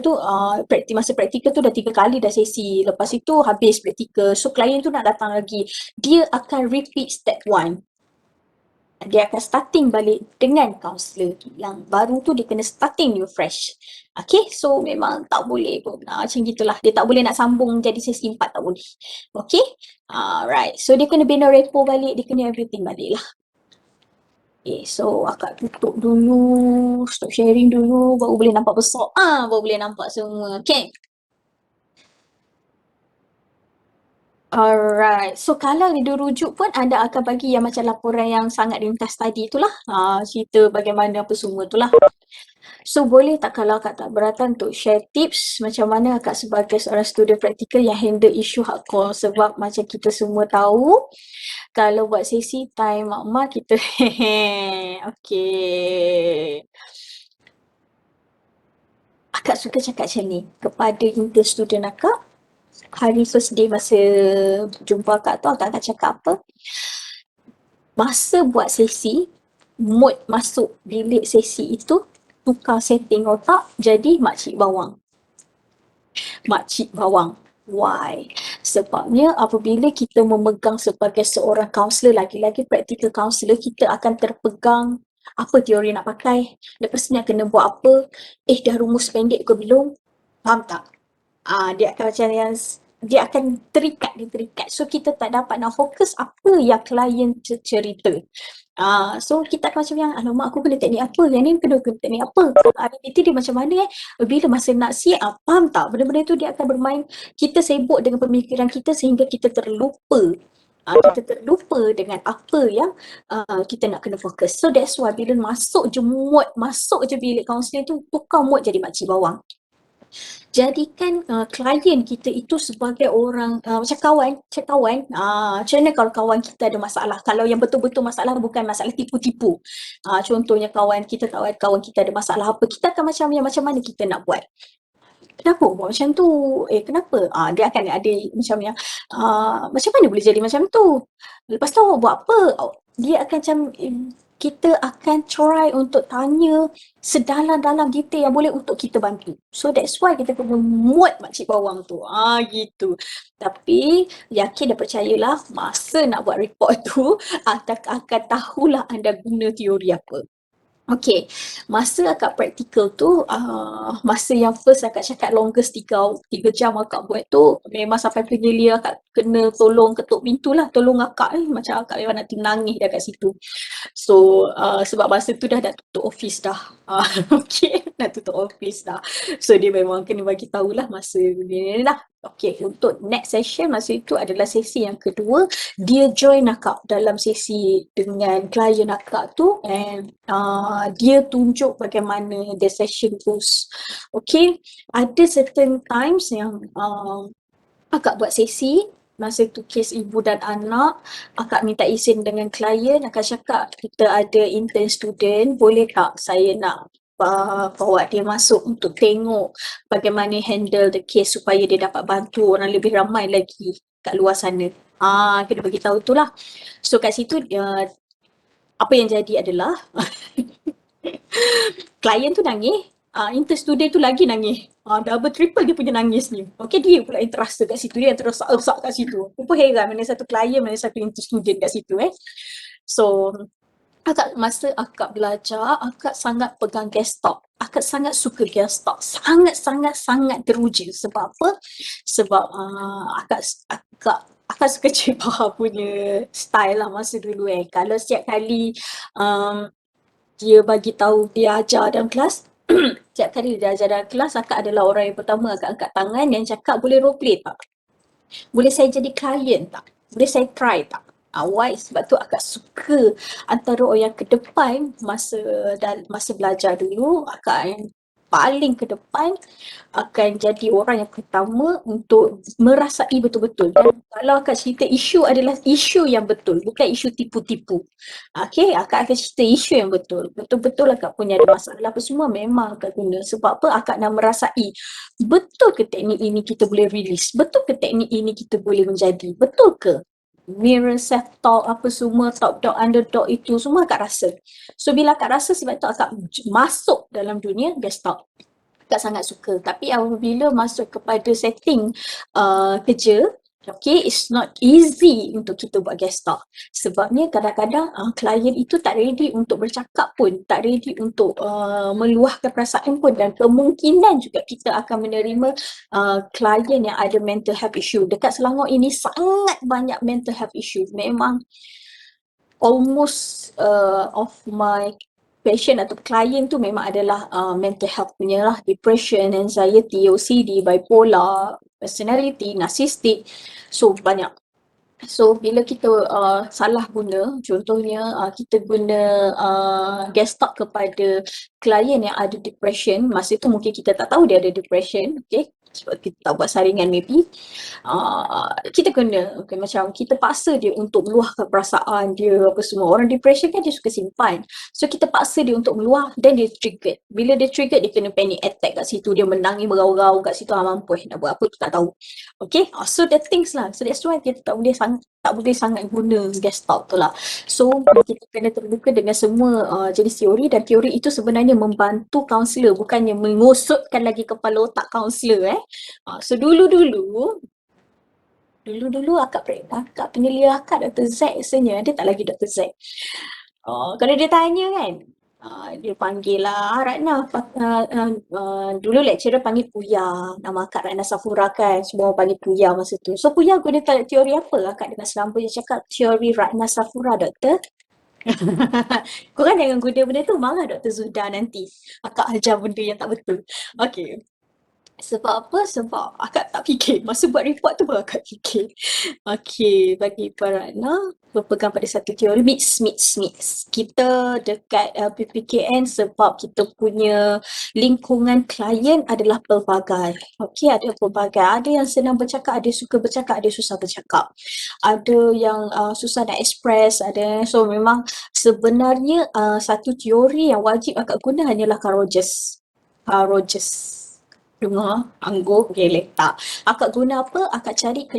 Speaker 1: masa praktikal tu dah 3 kali dah sesi. Lepas itu habis praktikal. So klien tu nak datang lagi. Dia akan repeat step 1. Dia akan starting balik dengan kaunselor yang baru tu, dia kena starting new fresh. Okay, so memang tak boleh pun. Macam gitulah. Dia tak boleh nak sambung jadi sesi 4, tak boleh. Okay, right. So dia kena bina repo balik, dia kena everything balik lah. Okay, so akak tutup dulu, stop sharing dulu, baru boleh nampak besar. Baru boleh nampak semua. Okay. Alright. So kalau dia rujuk pun anda akan bagi yang macam laporan yang sangat ringkas tadi itulah. Cerita bagaimana apa semua itulah. So boleh tak kalau akak tak beratan untuk share tips macam mana akak sebagai seorang student praktikal yang handle isu hard core, sebab macam kita semua tahu kalau buat sesi time mak-mak kita okey. Akak suka cakap macam ni kepada inter student akak. Hari first day masa jumpa akak tu, akak akan cakap apa? Masa buat sesi, mood masuk bilik sesi itu, tukar setting otak jadi makcik bawang. Makcik bawang. Why? Sebabnya apabila kita memegang sebagai seorang kaunselor, lagi-lagi practical counselor, kita akan terpegang apa teori nak pakai, lepas ni nak kena buat apa, dah rumus pendek ke belum, faham tak? Dia akan macam yang dia akan terikat. So kita tak dapat nak fokus apa yang klien cerita. So kita akan macam yang, alamak aku kena teknik apa, yang ni kena teknik apa, aktiviti dia macam mana bila masa nak siap, faham tak? Benda-benda tu dia akan bermain, kita sibuk dengan pemikiran kita sehingga kita terlupa. Kita terlupa dengan apa yang kita nak kena fokus. So that's why bila masuk je bilik kaunseling tu, tukar mood jadi makcik bawang. Jadikan klien kita itu sebagai orang macam kawan. Macam mana kalau kawan kita ada masalah, kalau yang betul-betul masalah bukan masalah tipu-tipu. Contohnya kawan kita ada masalah apa, kita akan macam mana kita nak buat. Kenapa buat macam tu? Kenapa? Dia akan ada macam yang, macam mana boleh jadi macam tu? Lepas tu awak buat apa? Dia akan macam, kita akan try untuk tanya sedalam-dalam detail yang boleh untuk kita bantu. So that's why kita kena muat makcik bawang tu. Gitu. Tapi yakin dan percayalah, masa nak buat report tu, akan tahulah anda guna teori apa. Okey, masa akak praktikal tu, masa yang first akak cakap longest 3 jam akak buat tu, memang sampai penyelia akak kena tolong ketuk pintu lah, tolong akak macam akak memang nak nangis dah kat situ. So, sebab masa tu dah nak tutup office dah. Okey, nak tutup office dah. So, dia memang kena bagi tahulah masa ni lah. Okey, untuk next session masa itu adalah sesi yang kedua. Dia join akak dalam sesi dengan klien akak tu, and dia tunjuk bagaimana the session goes. Okey, ada certain times yang akak buat sesi, masa tu kes ibu dan anak, akak minta izin dengan klien, akak cakap kita ada intern student, boleh tak saya nak bawa dia masuk untuk tengok bagaimana handle the case supaya dia dapat bantu orang lebih ramai lagi kat luar sana. Kena bagi tahu tu lah. So kat situ apa yang jadi adalah klien tu nangis, intern student tu lagi nangis. Double triple dia punya nangis ni. Okay, dia pula yang terasa kat situ, dia yang terasa kat situ. Apa heran mana satu klien, mana satu intern student kat situ So, masa akak belajar, akak sangat pegang desktop. Akak sangat suka desktop. Sangat teruja. Sebab apa? Sebab akak suka Cik Bahar punya style lah masa dulu Kalau setiap kali dia bagi tahu dia ajar dalam kelas, setiap kali dia ajar dalam kelas, akak adalah orang yang pertama akak angkat tangan dan cakap, boleh role play tak? Boleh saya jadi klien tak? Boleh saya try tak? Why? Sebab tu akak suka antara orang yang ke depan masa belajar dulu, akak yang paling ke depan akan jadi orang yang pertama untuk merasai betul-betul. Dan kalau akak cerita isu adalah isu yang betul, bukan isu tipu-tipu. Okay, akak akan cerita isu yang betul. Betul-betul akak punya ada masalah apa semua, memang akak guna. Sebab apa? Akak nak merasai, betul ke teknik ini kita boleh release? Betul ke teknik ini kita boleh menjadi? Betul ke? Mirror, self-talk, apa semua, top-dog, underdog itu semua akak rasa. So bila akak rasa, sebab tu akak masuk dalam dunia desktop. Akak sangat suka. Tapi apabila masuk kepada setting kerja, okay, it's not easy untuk kita buat guest star. Sebabnya kadang-kadang klien itu tak ready untuk bercakap pun, tak ready untuk meluahkan perasaan pun, dan kemungkinan juga kita akan menerima klien yang ada mental health issue. Dekat Selangor ini sangat banyak mental health issue. Memang almost of my patient atau klien tu memang adalah mental health punya lah, depression, anxiety, OCD, bipolar, personality, narcissistic. So banyak. So bila kita salah guna, contohnya kita guna Gestalt kepada klien yang ada depression, masa tu mungkin kita tak tahu dia ada depression, okay? Sebab kita tak buat saringan maybe. Kita kena okay, macam kita paksa dia untuk meluahkan perasaan dia apa semua. Orang depression kan dia suka simpan. So kita paksa dia untuk meluah, then dia triggered. Bila dia triggered, dia kena panic attack kat situ. Dia menangis bergaul-gaul kat situ. Mampus nak buat apa tu tak tahu. Okay, so the things lah. So that's why kita tak boleh sangat guna Gestalt tu lah. So kita kena terbuka dengan semua jenis teori, dan teori itu sebenarnya membantu kaunselor, bukannya mengosotkan lagi kepala otak kaunselor. So dulu akak penilaian akak Dr. Z rasanya, dia tak lagi Dr. Z. Kalau dia tanya kan, dia panggil lah Ratna, dulu lecturer panggil Puya, nama akak Ratna Safura kan, semua orang panggil Puya masa tu. So Puya guna teori apa? Akak dengan selamba je cakap teori Ratna Safura, doktor. Korang jangan guna benda tu, marah Dr. Zuda nanti. Akak ajar benda yang tak betul. Okay. Sebab apa? Sebab akak tak fikir. Masa buat report tu baru akak fikir. Okey, bagi Paratna, berpegang pada satu teori mix. Kita dekat PPKN sebab kita punya lingkungan klien adalah pelbagai. Okey, ada pelbagai. Ada yang senang bercakap, ada yang suka bercakap, ada yang susah bercakap. Ada yang susah nak express, ada. So memang sebenarnya satu teori yang wajib akak guna hanyalah Carl Rogers. Carl Rogers. Dengar, anggup, gelek tak. Akak guna apa? Akak cari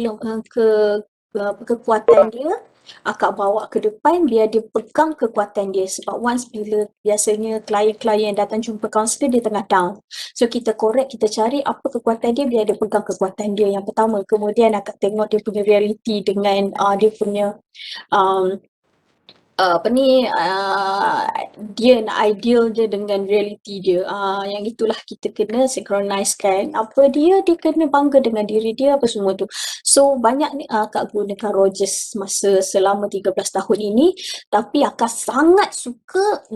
Speaker 1: kekuatan dia, akak bawa ke depan biar dia pegang kekuatan dia. Sebab once bila biasanya klien-klien yang datang jumpa kaunselor dia tengah down. So kita correct, kita cari apa kekuatan dia biar dia pegang kekuatan dia yang pertama. Kemudian akak tengok dia punya reality dengan dia punya um, apa ni dia nak ideal dia dengan reality dia. Yang itulah kita kena synchronizekan. Apa dia kena bangga dengan diri dia apa semua tu. So banyak ni Kak gunakan Rogers masa selama 13 tahun ini, tapi Akak sangat suka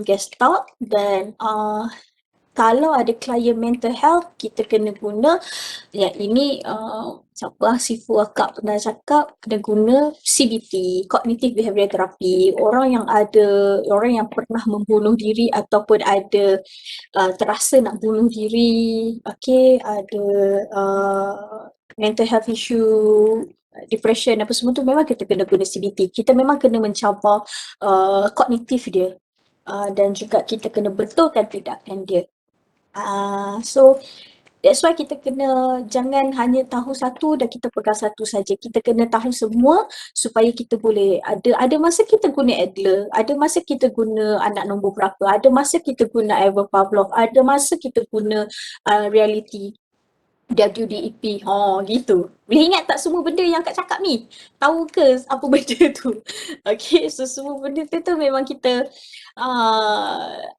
Speaker 1: Gestalt, dan kalau ada klien mental health kita kena guna yang ini siapa Sifu akak pernah cakap kena guna CBT, Cognitive Behavioral Therapy. Orang yang pernah membunuh diri ataupun ada terasa nak bunuh diri, okay, ada mental health issue, depression apa semua tu, memang kita kena guna CBT. Kita memang kena mencabar kognitif dia. Dan juga kita kena betulkan tindakan dia. So that's why kita kena jangan hanya tahu satu dan kita pegang satu saja. Kita kena tahu semua supaya kita boleh ada masa kita guna Adler, ada masa kita guna anak nombor berapa, ada masa kita guna Evan Pavlov, ada masa kita guna reality. WDEP, gitu. Boleh ingat tak semua benda yang Kak cakap ni? Tahu ke apa benda tu? Okay, so semua benda tu memang kita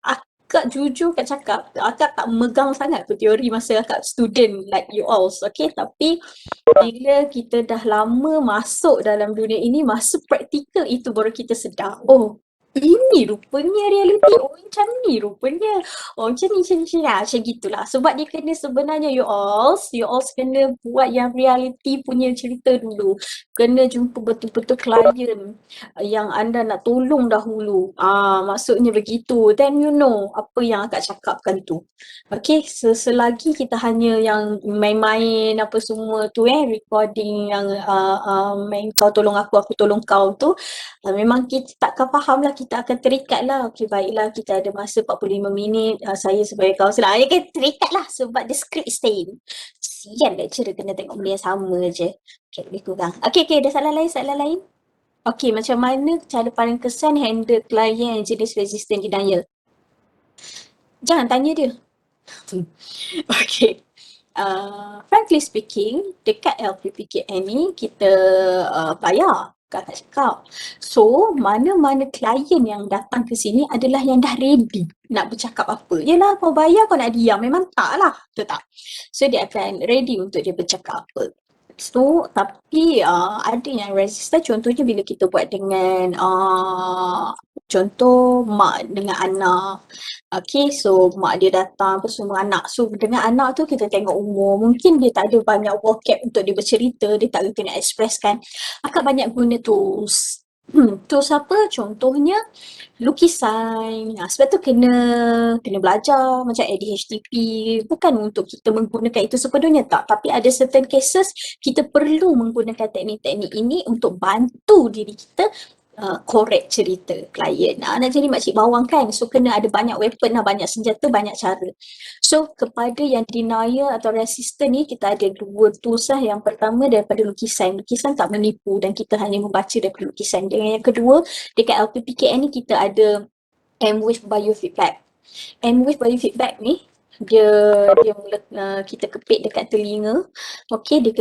Speaker 1: akak jujur Kak cakap, akak tak megang sangat tu teori masa akak student like you all, okay? Tapi bila kita dah lama masuk dalam dunia ini, masa praktikal itu baru kita sedar, oh, ini rupanya reality, oh macam ni rupanya, oh macam ni, macam gitulah. Sebab dia kena sebenarnya you all kena buat yang reality punya cerita dulu. Kena jumpa betul-betul klien yang anda nak tolong dahulu. Maksudnya begitu. Then you know apa yang akak cakapkan tu. Okay, selagi kita hanya yang main-main apa semua tu recording yang main kau tolong aku tolong kau tu, memang kita takkan faham lah, kita akan terikat lah. Okay, baiklah kita ada masa 45 minit, saya sebagai kaunselor, kan terikat lah sebab the script is same. Sian lecturer kena tengok benda yang sama je. Okay, lebih kurang. Okay, ada soalan lain? Okay, macam mana cara paling kesan handle klien yang jenis resistant denial? Jangan tanya dia. Okay. Frankly speaking, dekat LPPKN ni kita bayar, kakak cakap. So, mana-mana klien yang datang ke sini adalah yang dah ready nak bercakap apa. Yelah, kau bayar kau nak diam. Memang tak lah, betul tak? So, dia akan ready untuk dia bercakap apa. So, tapi ada yang resistant, contohnya bila kita buat dengan Contoh mak dengan anak. Okay, so mak dia datang apa semua anak. So dengan anak tu kita tengok umur. Mungkin dia tak ada banyak vocab untuk dia bercerita, dia tak reti nak expresskan. Akak banyak guna tools. Tools apa? Contohnya lukisan. Sebab tu kena belajar macam ADHDP. Bukan untuk kita menggunakan itu sepenuhnya tak. Tapi ada certain cases kita perlu menggunakan teknik-teknik ini untuk bantu diri kita correct cerita klien. Nak jadi makcik bawang kan. So kena ada banyak weapon lah, banyak senjata, banyak cara. So kepada yang denial atau resistant ni kita ada dua tools lah. Yang pertama daripada lukisan. Lukisan tak menipu dan kita hanya membaca daripada lukisan. Dan yang kedua dekat LPPKN ni kita ada M-Wave Biofeedback. M-Wave Biofeedback ni dia mula kita kepit dekat telinga. Okey, dia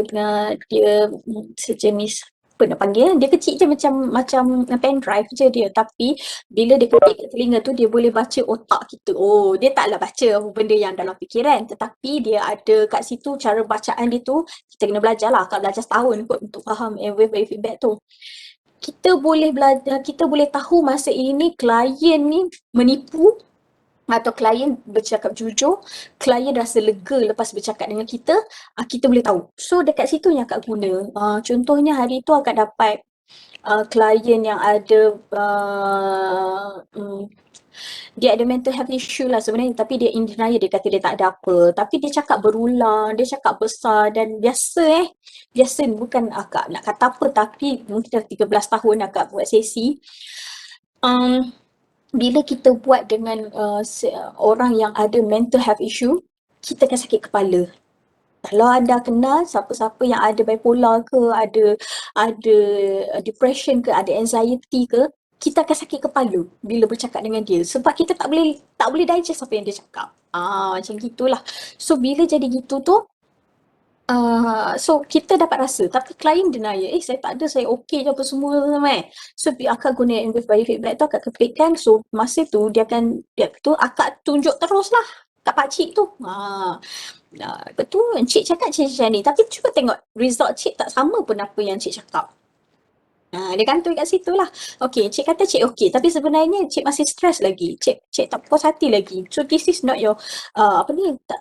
Speaker 1: sejenis apa nak panggil, dia kecil je macam pen drive je dia, tapi bila dia kepit kat telinga tu dia boleh baca otak kita. Oh, dia taklah baca benda yang dalam fikiran, tetapi dia ada kat situ cara bacaan dia tu kita kena belajar lah, belajar setahun kot untuk faham M-Wave Biofeedback tu. Kita boleh belajar, kita boleh tahu masa ini klien ni menipu atau klien bercakap jujur, klien rasa lega lepas bercakap dengan kita, kita boleh tahu. So dekat situ yang akak guna. Contohnya hari tu akak dapat klien yang ada dia ada mental health issue lah sebenarnya, tapi dia in denial, dia kata dia tak ada apa. Tapi dia cakap berulang, dia cakap besar dan biasa bukan akak nak kata apa, tapi mungkin dah 13 tahun akak buat sesi. Bila kita buat dengan orang yang ada mental health issue, kita akan sakit kepala. Kalau anda kenal siapa-siapa yang ada bipolar ke, ada depression ke, ada anxiety ke, kita akan sakit kepala bila bercakap dengan dia sebab kita tak boleh digest apa yang dia cakap. Macam gitulah. So bila jadi gitu tu, so kita dapat rasa tapi klien denial, saya tak ada, saya okey je apa semua kan. So akak guna English Biofeedback tu, akak kepitkan. So masa tu dia akak tunjuk terus lah kat pakcik tu. Betul encik cakap macam ni, tapi cuba tengok result cik tak sama pun apa yang cik cakap. Dia kantoi kat situ lah. Okey, cik kata cik okey, tapi sebenarnya cik masih stres lagi. Cik tak puas hati lagi. So this is not your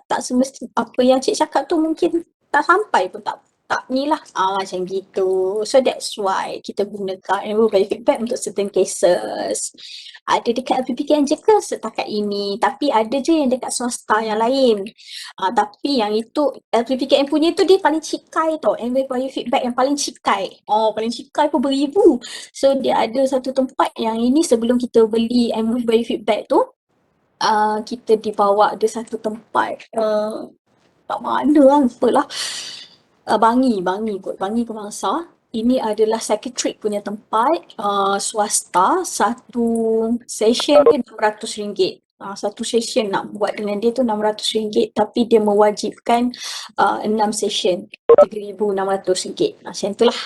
Speaker 1: tak semesti apa yang cik cakap tu mungkin tak sampai pun, tak ni lah. Macam gitu. So that's why kita gunakan Biofeedback untuk certain cases. Ada dekat LPPKN je ke setakat ini, tapi ada je yang dekat swasta yang lain. Tapi yang itu LPPKN punya tu dia paling cikai tau. MV Biofeedback yang paling cikai. Paling cikai pun beribu. So dia ada satu tempat yang ini sebelum kita beli MV Biofeedback tu, kita dibawa ada satu tempat tak mana lah, lupalah. Bangi kot. Bangi Kebangsaan. Ini adalah psychiatric punya tempat, swasta. Satu session dia RM600. Satu session nak buat dengan dia tu RM600, tapi dia mewajibkan 6 session RM3,600. Macam itulah.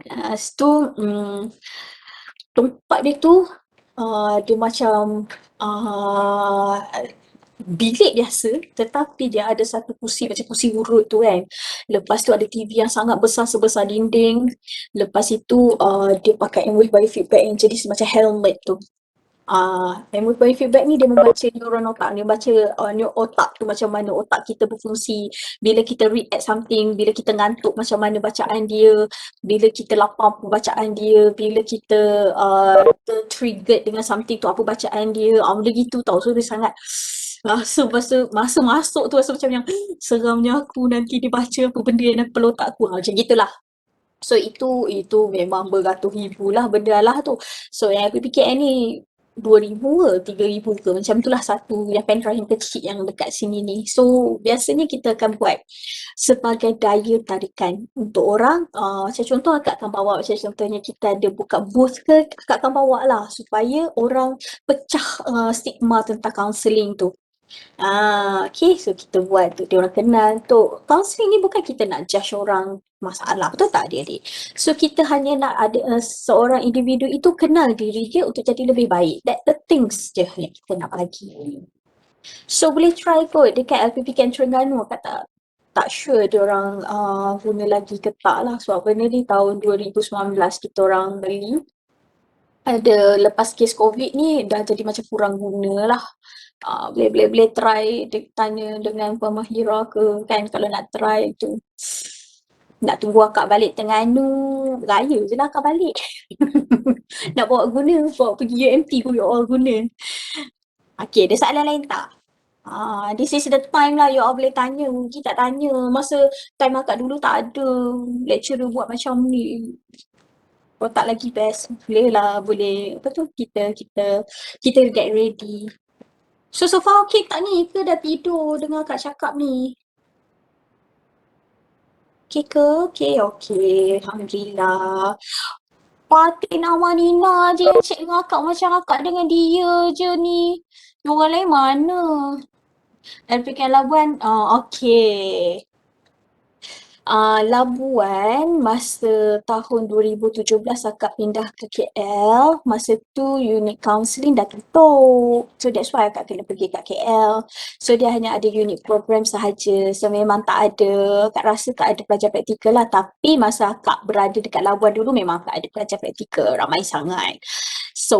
Speaker 1: Lepas tu tempat dia tu dia macam bilik biasa, tetapi dia ada satu kursi macam kursi urut tu kan. Lepas tu ada TV yang sangat besar sebesar dinding. Lepas itu dia pakai M-Wave Biofeedback yang jadi semacam helmet tu. M-Wave Biofeedback ni dia membaca neuron otak. Dia baca otak tu macam mana otak kita berfungsi. Bila kita react something, bila kita ngantuk macam mana bacaan dia, bila kita lapar apa bacaan dia, bila kita triggered dengan something tu apa bacaan dia. Benda gitu tau. So dia sangat masa masuk tu rasa macam yang seramnya aku nanti dia baca apa benda yang dalam kepala otak aku. Macam gitulah. So itu memang beratus ribu lah benda lah tu. So yang aku fikir ni 2,000 ke 3,000 ke macam itulah satu yang pendrive yang kecil yang dekat sini ni. So biasanya kita akan buat sebagai daya tarikan untuk orang. Macam contoh akak akan bawa, macam contohnya kita ada buka booth ke, akak akan bawa lah supaya orang pecah stigma tentang counselling tu. Okay, so kita buat tu dia orang kenal tu. Counselling ni bukan kita nak judge orang masalah, betul tak adik-adik? So kita hanya nak ada seorang individu itu kenal diri dia untuk jadi lebih baik. That the things je yang kita nak bagi. So boleh try kot dekat LPPKN Terengganu. Akak tak sure dia orang guna lagi ke tak lah, sebab benda ni tahun 2019 kita orang beli. ada lepas kes COVID ni dah jadi macam kurang guna lah. Boleh try tanya dengan pemahira ke kan kalau nak try tu. Nak tunggu akak balik Terengganu, raya je lah akak balik. Nak bawa guna, bawa pergi UMT pun you all guna. Okay, ada soalan lain tak? This is the time lah you all boleh tanya. Mungkin tak tanya. Masa time akak dulu tak ada lecturer buat macam ni. Kalau tak lagi best, boleh lah, boleh. Apa tu, kita get ready. So far okay tak ni? Ke dah tidur dengar akak cakap ni? Okay ke? Okay. Alhamdulillah. Patin Amanina je yang chat dengan akak macam akak dengan dia je ni. Orang lain mana? Alfikan Labuan, okay. Labuan masa tahun 2017 akak pindah ke KL. Masa tu unit counselling dah tutup. So that's why akak kena pergi kat KL. So dia hanya ada unit program sahaja. So memang tak ada, akak rasa tak ada pelajar praktikal lah. Tapi masa akak berada dekat Labuan dulu memang akak ada pelajar praktikal. Ramai sangat. So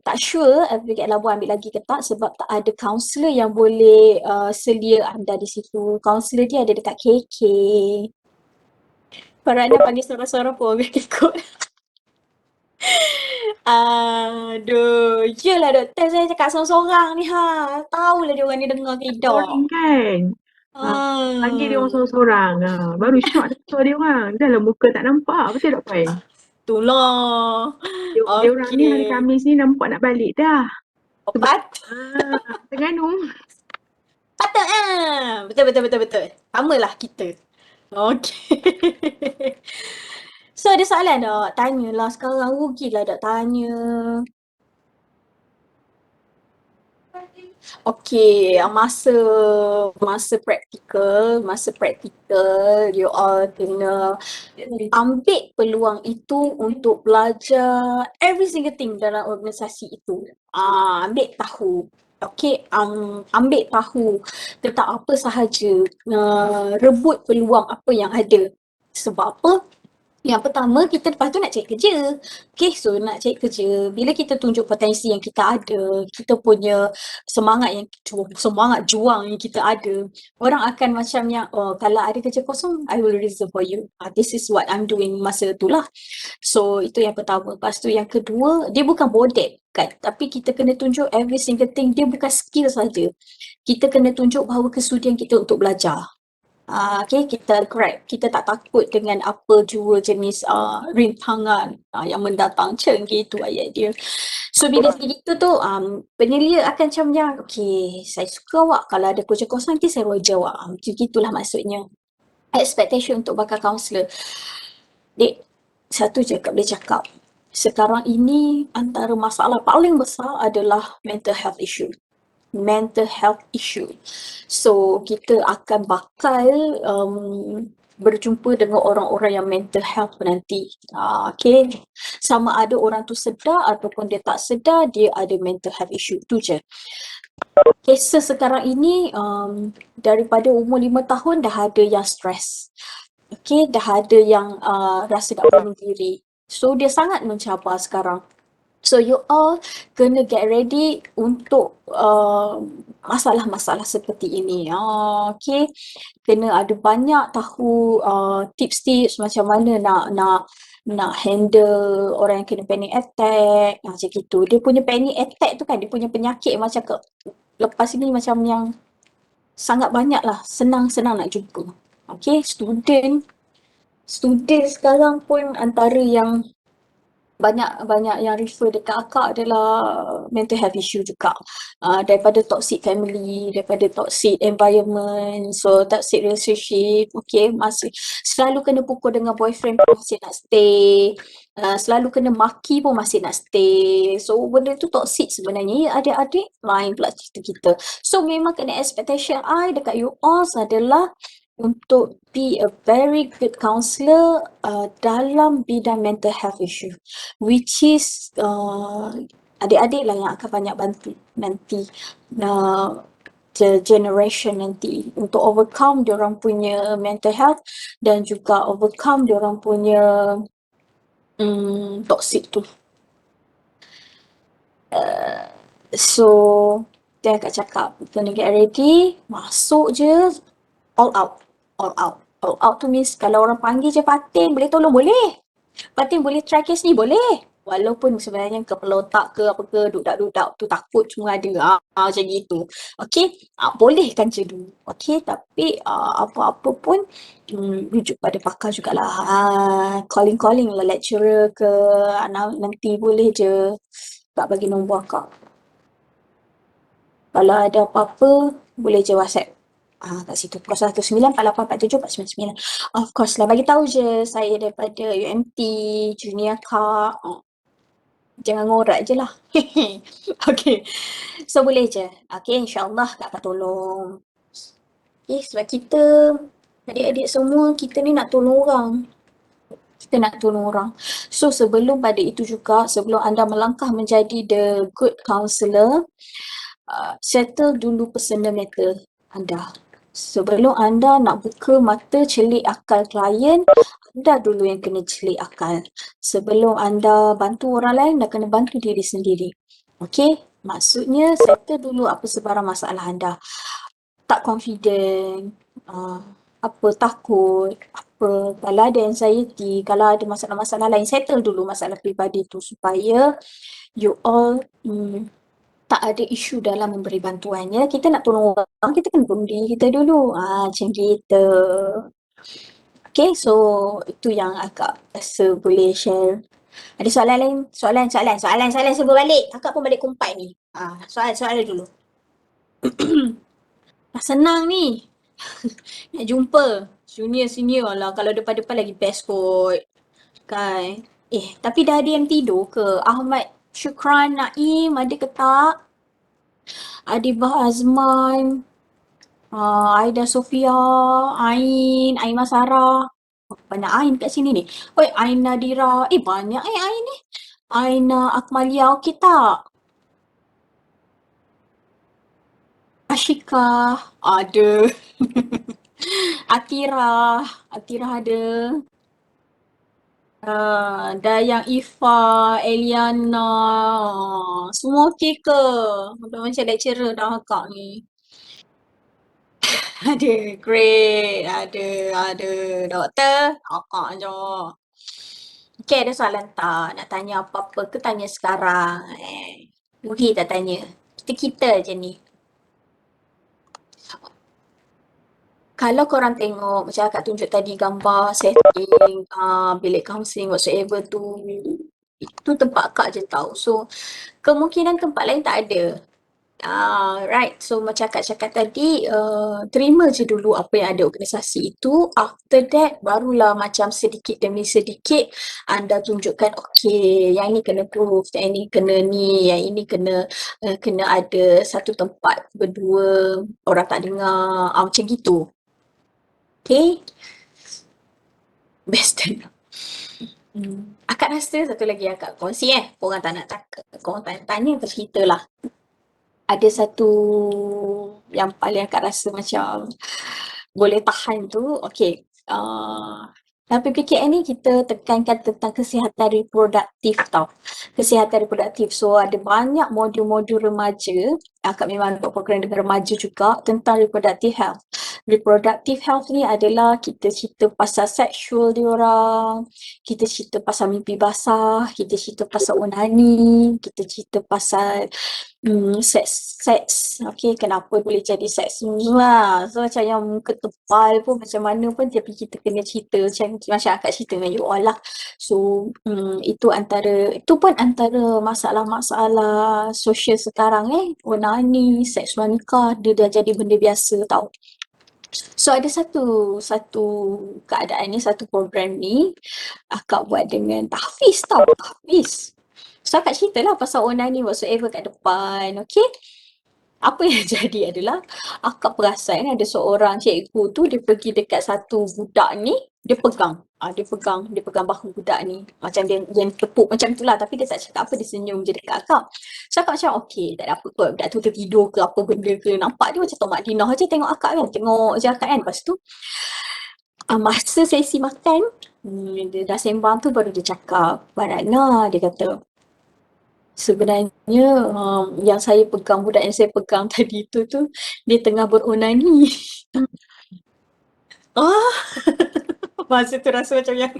Speaker 1: tak sure dekat Labuan ambil lagi ke tak sebab tak ada kaunselor yang boleh selia anda di situ. Kaunselor dia ada dekat KK. Para anda panggil seorang-seorang pun biar ikut. Aduh, yelah doktor saya cakap seorang-seorang ni ha. Tahulah dia orang ni dengar ke tidak.
Speaker 2: Recording kan. Panggil dia orang sorang-sorang. Baru syok dengan suara dia orang. Dah lah muka tak nampak. Betul tak Puan?
Speaker 1: Itulah.
Speaker 2: Dia orang ni hari
Speaker 1: Okey.
Speaker 2: Khamis ni nampak nak balik dah. Sebab
Speaker 1: Opat.
Speaker 2: Terengganu.
Speaker 1: Patut ah. Betul. Samalah kita. Okey. So ada soalan tak? Tanyalah sekarang. Rugilah tak tanya. Okey, masa praktikal you all kena ambil peluang itu untuk belajar every single thing dalam organisasi itu. Ambil tahu. Okey, ambil tahu tentang apa sahaja, rebut peluang apa yang ada. Sebab apa? Yang pertama, kita lepas tu nak cari kerja. Okay, so nak cari kerja. Bila kita tunjuk potensi yang kita ada, kita punya semangat juang yang kita ada, orang akan macam yang, oh, kalau ada kerja kosong, I will reserve for you. This is what I'm doing masa tu lah. So, itu yang pertama. Lepas tu yang kedua, dia bukan bodek kan. Tapi kita kena tunjuk every single thing. Dia bukan skill saja. Kita kena tunjuk bahawa kesudian kita untuk belajar. Okay, kita tak takut dengan apa jua jenis rintangan yang mendatang. Macam gitu ayat dia. So bila gitu tu penyelia akan macam yang okay, saya suka awak, kalau ada projek kosong nanti saya roja awak. Macam gitulah maksudnya. Expectation untuk bakal kaunselor. Dek, satu je Kak boleh cakap. Sekarang ini antara masalah paling besar adalah mental health issue. So kita akan bakal berjumpa dengan orang-orang yang mental health nanti. Okay. Sama ada orang tu sedar ataupun dia tak sedar dia ada mental health issue. Tu je. Cases sekarang ini daripada umur 5 tahun dah ada yang stres. Okay, dah ada yang rasa tak bunuh diri. So dia sangat mencabar sekarang. So you all kena get ready untuk masalah-masalah seperti ini. Okay. Kena ada banyak tahu tips-tips macam mana nak handle orang yang kena panic attack. Macam gitu. Dia punya panic attack tu kan, dia punya penyakit macam lepas ini macam yang sangat banyak lah. Senang-senang nak jumpa. Okay. Student sekarang pun antara yang banyak yang refer dekat akak adalah mental health issue juga. Daripada toxic family, daripada toxic environment, so toxic relationship, okay, masih selalu kena pukul dengan boyfriend pun masih nak stay, selalu kena maki pun masih nak stay. So benda tu toxic sebenarnya. Ya, adik-adik lain pula cerita kita. So memang kena expectation I dekat you all adalah untuk be a very good counselor dalam bidang mental health issue, which is adik-adik lah yang akan banyak bantu nanti the generation nanti untuk overcome diorang punya mental health dan juga overcome diorang punya toxic tu. So, dia akak cakap, kena get ready, masuk je, all out. All out. All out tu means kalau orang panggil je Fatin, boleh tolong? Boleh. Fatin boleh try kes ni? Boleh. Walaupun sebenarnya kepala otak ke apa ke, dudak-dudak tu takut semua ada. Macam gitu. Okey, bolehkan je dulu. Okey, tapi apa-apa pun rujuk pada pakar jugalah. Calling-calling lah lecturer ke, nanti boleh je Kak bagi nombor Kak. Kalau ada apa-apa, boleh je WhatsApp. Kat situ. 0194847499. Of course lah. Bagi tahu je saya daripada UMT, junior Kak. Jangan ngorak je lah. Okay. So, boleh je. Okay, insyaAllah Kak akan tolong. Okay, sebab kita, adik-adik semua, kita ni nak tolong orang. Kita nak tolong orang. So, sebelum pada itu juga, sebelum anda melangkah menjadi the good counselor, settle dulu personal matter anda. Sebelum anda nak buka mata celik akal klien, anda dulu yang kena celik akal. Sebelum anda bantu orang lain, anda kena bantu diri sendiri. Okey? Maksudnya, settle dulu apa sebarang masalah anda. Tak confident, apa takut, apa kalau ada anxiety, kalau ada masalah-masalah lain, settle dulu masalah peribadi tu supaya you all tak ada isu dalam memberi bantuan ya. Kita nak tolong orang, kita kena tolong diri kita dulu. Macam gitu. Okay, so itu yang akak rasa boleh share. Ada soalan lain? Soalan sebelum balik. Akak pun balik kumpai ni. Soalan dulu. Dah senang ni. Nak jumpa. Senior lah. Kalau depan-depan lagi best kot. Kan? Tapi dah ada yang tidur ke? Ahmad Syukran Naim ada ke tak? Adibah Azman, Aida Sofia, Ain Masara. Banyak Ain kat sini ni. Oi, Ain Nadira. Banyak Ain ni. Aina Akmalia, okey tak? Ashika, ada. Atira ada. Dayang Ifa, Eliana. Semua okey ke? Macam lecturer dah akak ni. Ada, great. Ada. Doktor, akak je. Okey, ada soalan tak? Nak tanya apa-apa ke tanya sekarang? Rugi tak tanya? Kita-kita je ni. Kalau korang tengok, macam akak tunjuk tadi gambar setting, bilik counselling whatsoever tu, itu tempat akak je tahu. So, kemungkinan tempat lain tak ada. Right. So macam Kak cakap tadi, terima je dulu apa yang ada organisasi itu. After that, barulah macam sedikit demi sedikit anda tunjukkan, okay, yang ini kena proof, yang ini kena ni, yang ini kena ada satu tempat berdua, orang tak dengar, macam gitu. Okay? Best then. Akak rasa satu lagi akak kongsi korang tak nak cakap, korang tak nak tanya, tercerita lah. Ada satu yang paling akak rasa macam boleh tahan tu, okay. Dalam PPKN ni kita tekankan tentang kesihatan reproduktif tau. Kesihatan reproduktif. So ada banyak modul-modul remaja. Akak memang buat program dengan remaja juga tentang reproductive health. Reproductive health ni adalah kita cerita pasal seksual diorang, kita cerita pasal mimpi basah, kita cerita pasal onani, kita cerita pasal seks. Okay, kenapa boleh jadi seks semua. So macam yang muka tebal pun macam mana pun tapi kita kena cerita macam akak cerita dengan you all lah. So itu pun antara masalah-masalah sosial sekarang onani, seks wanita dia dah jadi benda biasa tau. So ada satu keadaan ni, satu program ni akak buat dengan Tahfiz tau. Tahfiz. So akak ceritalah pasal onani whatsoever kat depan, okay? Apa yang jadi adalah akak perasan ada seorang cikgu tu dia pergi dekat satu budak ni, dia pegang bahu budak ni. Macam dia yang tepuk macam tu lah tapi dia tak cakap apa, dia senyum je dekat akak. So akak macam okay, tak ada apa kot, budak tu tertidur ke apa benda ke. Nampak dia macam Tok Dinah je tengok akak kan, tengok je akak kan. Lepas tu masa sesi makan, dia dah sembang tu baru dia cakap, Baratna, dia kata, Sebenarnya, yang saya pegang, budak yang saya pegang tadi tu, dia tengah beronani.
Speaker 2: Hmm.
Speaker 1: Ah, masa tu rasa macam yang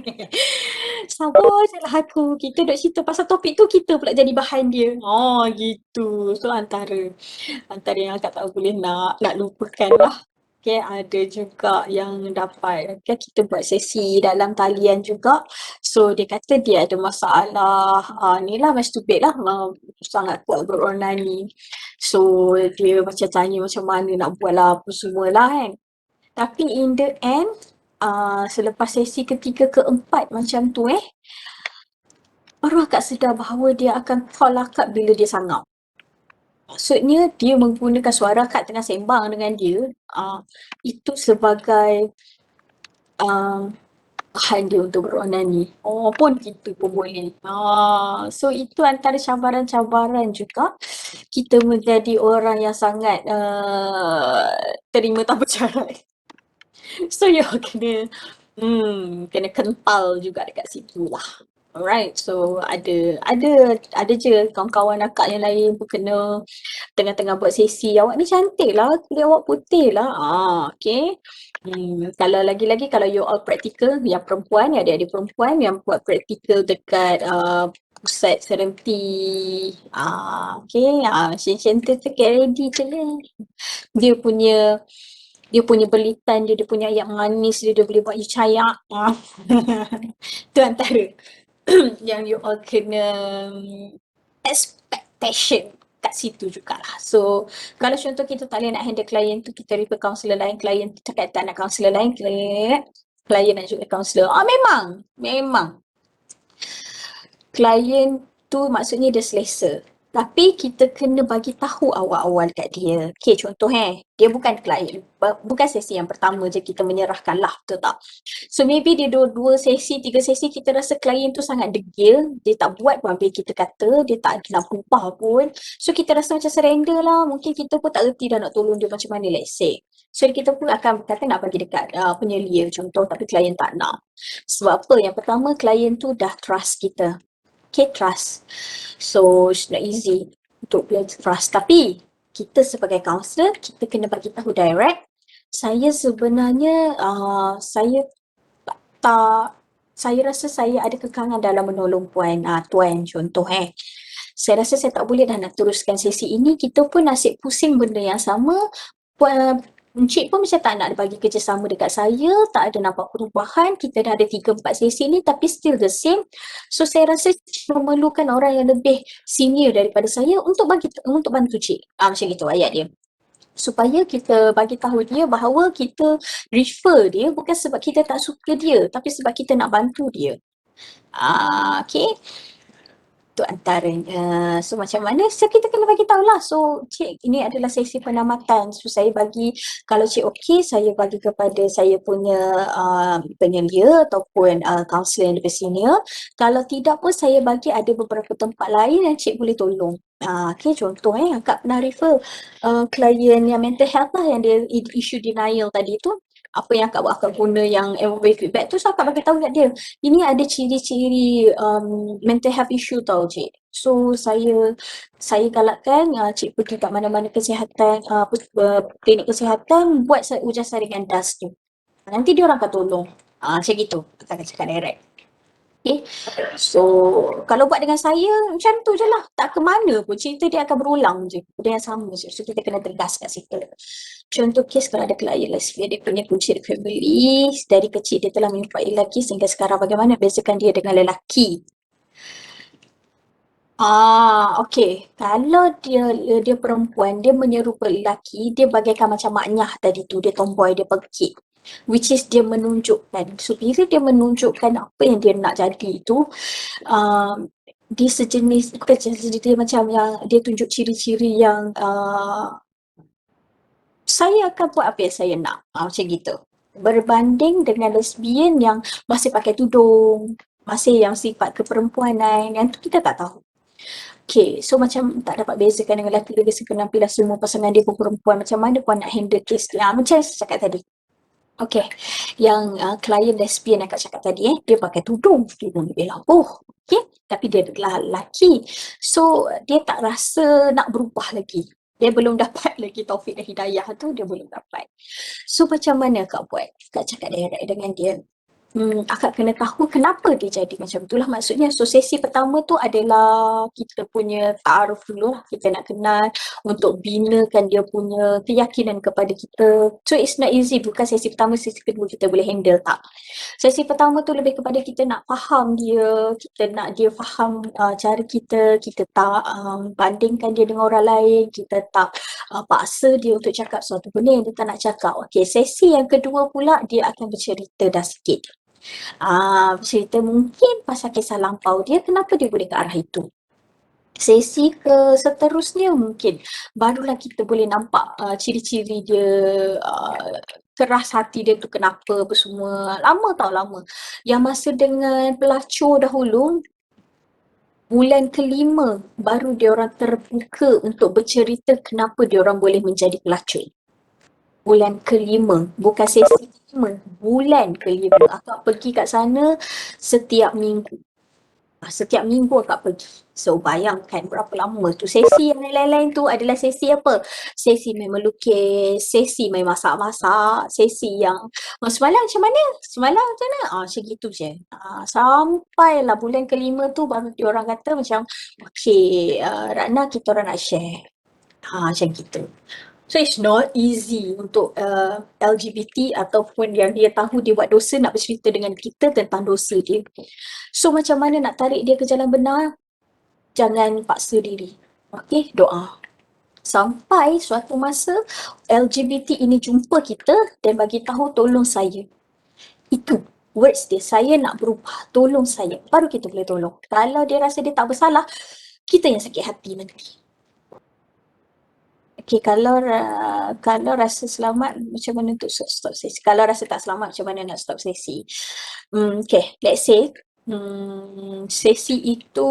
Speaker 1: sabar je lah aku. Kita duk cerita pasal topik tu, kita pula jadi bahan dia. Oh, gitu. So, antara yang akak tak boleh nak lupakan lah. Okay, ada juga yang dapat, okay, kita buat sesi dalam talian juga. So, dia kata dia ada masalah, ni lah, masturbate lah, sangat kuat beronani. So, dia macam tanya macam mana nak buat lah, apa semua lah kan. Tapi in the end, selepas sesi ketiga, keempat macam tu baru akak sedar bahawa dia akan call akak bila dia sangap. Maksudnya dia menggunakan suara akak tengah sembang dengan dia, itu sebagai um, bahan dia untuk beronani. Oh pun kita pun boleh. So itu antara cabaran-cabaran juga kita menjadi orang yang sangat terima tanpa syarat. So you kena kental juga dekat situ lah. Alright, so ada je kawan-kawan akak yang lain pun kena tengah-tengah buat sesi. Awak ni cantik lah, kulit awak putih lah. Okay. Kalau lagi-lagi kalau you all practical, yang perempuan, yang adik-adik perempuan yang buat practical dekat pusat serenti. Okay. Macam tu get ready je lah. Dia punya dia punya belitan dia, dia punya ayam manis dia boleh buat you cayak. Tu antara yang you all kena expectation kat situ jugalah. So, kalau contoh kita tak boleh nak handle klien tu, kita refer kaunselor lain, klien kita tak nak kaunselor lain, klien nak juga kaunselor. Memang. Klien tu maksudnya dia selesa. Tapi kita kena bagi tahu awal-awal kat dia. Okay, contoh dia bukan klien. Bukan sesi yang pertama je kita menyerahkan lah, betul tak? So maybe dia dua sesi, tiga sesi kita rasa klien tu sangat degil. Dia tak buat pun apa yang kita kata. Dia tak nak berubah pun. So kita rasa macam surrender lah. Mungkin kita pun tak reti dah nak tolong dia macam mana, let's say. So kita pun akan kata nak bagi dekat penyelia contoh, tapi klien tak nak. Sebab apa? Yang pertama, klien tu dah trust kita. Okay, trust. So, it's not easy untuk build trust. Tapi, kita sebagai counselor, kita kena bagi tahu direct. Saya sebenarnya, saya tak, saya rasa saya ada kekangan dalam menolong tuan contoh Saya rasa saya tak boleh dah nak teruskan sesi ini. Kita pun nasib pusing benda yang sama. Encik pun macam tak nak bagi kerjasama dekat saya, tak ada nampak perubahan. Kita dah ada 3-4 sesi ni tapi still the same. So saya rasa memerlukan orang yang lebih senior daripada saya untuk bantu cik. Macam gitu ayat dia. Supaya kita bagi tahu dia bahawa kita refer dia bukan sebab kita tak suka dia, tapi sebab kita nak bantu dia. Okay. Itu antaranya. So macam mana? So kita kena bagi tahu lah. So cik, ini adalah sesi penamatan. So saya bagi, kalau cik okey, saya bagi kepada saya punya penyelia ataupun kaunselor yang lebih senior. Kalau tidak pun saya bagi ada beberapa tempat lain yang cik boleh tolong. Okay, contoh akak pernah refer klien yang mental health lah yang dia issue denial tadi tu. Apa yang akak guna yang MOV feedback tu, so akak bagi tahu kat dia. Ini ada ciri-ciri mental health issue tau cik. So saya galakkan cik pergi kat mana-mana kesihatan, klinik kesihatan buat ujian saringan DAS tu. Nanti dia orang akan tolong. Macam gitu. Kita akan cakap direct. Okay. So kalau buat dengan saya macam tu je lah. Tak ke mana pun cerita dia akan berulang je. Benda yang sama je. So kita kena tegas kat situ. Contoh kes kalau ada klien lesbian, dia punya kunci family, dari kecil dia telah menyukai lelaki sehingga sekarang bagaimana bezakan dia dengan lelaki? Okay. Kalau dia perempuan, dia menyerupai lelaki, dia bagaikan macam maknyah tadi tu, dia tomboy, dia pekik. Which is dia menunjukkan. So bila dia menunjukkan apa yang dia nak jadi tu, dia sejenis, bukan dia macam yang dia tunjuk ciri-ciri yang saya akan buat apa yang saya nak. Macam gitu. Berbanding dengan lesbian yang masih pakai tudung, masih yang sifat keperempuanan, yang tu kita tak tahu. Okay, so macam tak dapat bezakan dengan lelaki dari segi penampilan semua pasangan dia pun perempuan. Macam mana puan nak handle kes dia? Macam saya cakap tadi. Okey, yang, klien lesbian akak cakap tadi dia pakai tudung, tudung lebih labuh, okey, tapi dia adalah lelaki. So, dia tak rasa nak berubah lagi. Dia belum dapat lagi taufik dan hidayah tu, dia belum dapat. So, macam mana Kak buat? Kak cakap direct dengan dia. Akak kena tahu kenapa dia jadi macam itulah maksudnya. So, sesi pertama tu adalah kita punya ta'aruf dulu lah. Kita nak kenal untuk binakan dia punya keyakinan kepada kita. So, it's not easy. Bukan sesi pertama, sesi kedua kita boleh handle, tak. Sesi pertama tu lebih kepada kita nak faham dia, kita nak dia faham cara kita tak bandingkan dia dengan orang lain, kita tak paksa dia untuk cakap suatu benda yang dia tak nak cakap. Okey, sesi yang kedua pula dia akan bercerita dah sikit. Bercerita mungkin pasal kisah lampau dia, kenapa dia boleh ke arah itu. Sesi seterusnya mungkin barulah kita boleh nampak ciri-ciri dia, keras hati dia tu kenapa apa semua. Lama tau, lama. Yang masa dengan pelacur dahulu, bulan kelima baru dia orang terbuka untuk bercerita kenapa dia orang boleh menjadi pelacur. Bulan kelima, bukan sesi kelima, bulan kelima. Akak pergi kat sana setiap minggu. Setiap minggu akak pergi. So, bayangkan berapa lama tu. Sesi yang lain-lain tu adalah sesi apa? Sesi main melukis, sesi main masak-masak, sesi yang semalam macam mana? Semalam macam mana? Macam gitu je. Sampailah bulan kelima tu baru diorang kata macam, okay, Ratna kita orang nak share. Macam gitu. So, it's not easy untuk LGBT ataupun yang dia tahu dia buat dosa nak bercerita dengan kita tentang dosa dia. So, macam mana nak tarik dia ke jalan benar? Jangan paksa diri. Okey, doa. Sampai suatu masa LGBT ini jumpa kita dan bagi tahu tolong saya. Itu words dia, saya nak berubah, tolong saya. Baru kita boleh tolong. Kalau dia rasa dia tak bersalah, kita yang sakit hati nanti. Okey, kalau rasa selamat, macam mana untuk stop sesi? Kalau rasa tak selamat, macam mana nak stop sesi? Okay, let's say sesi itu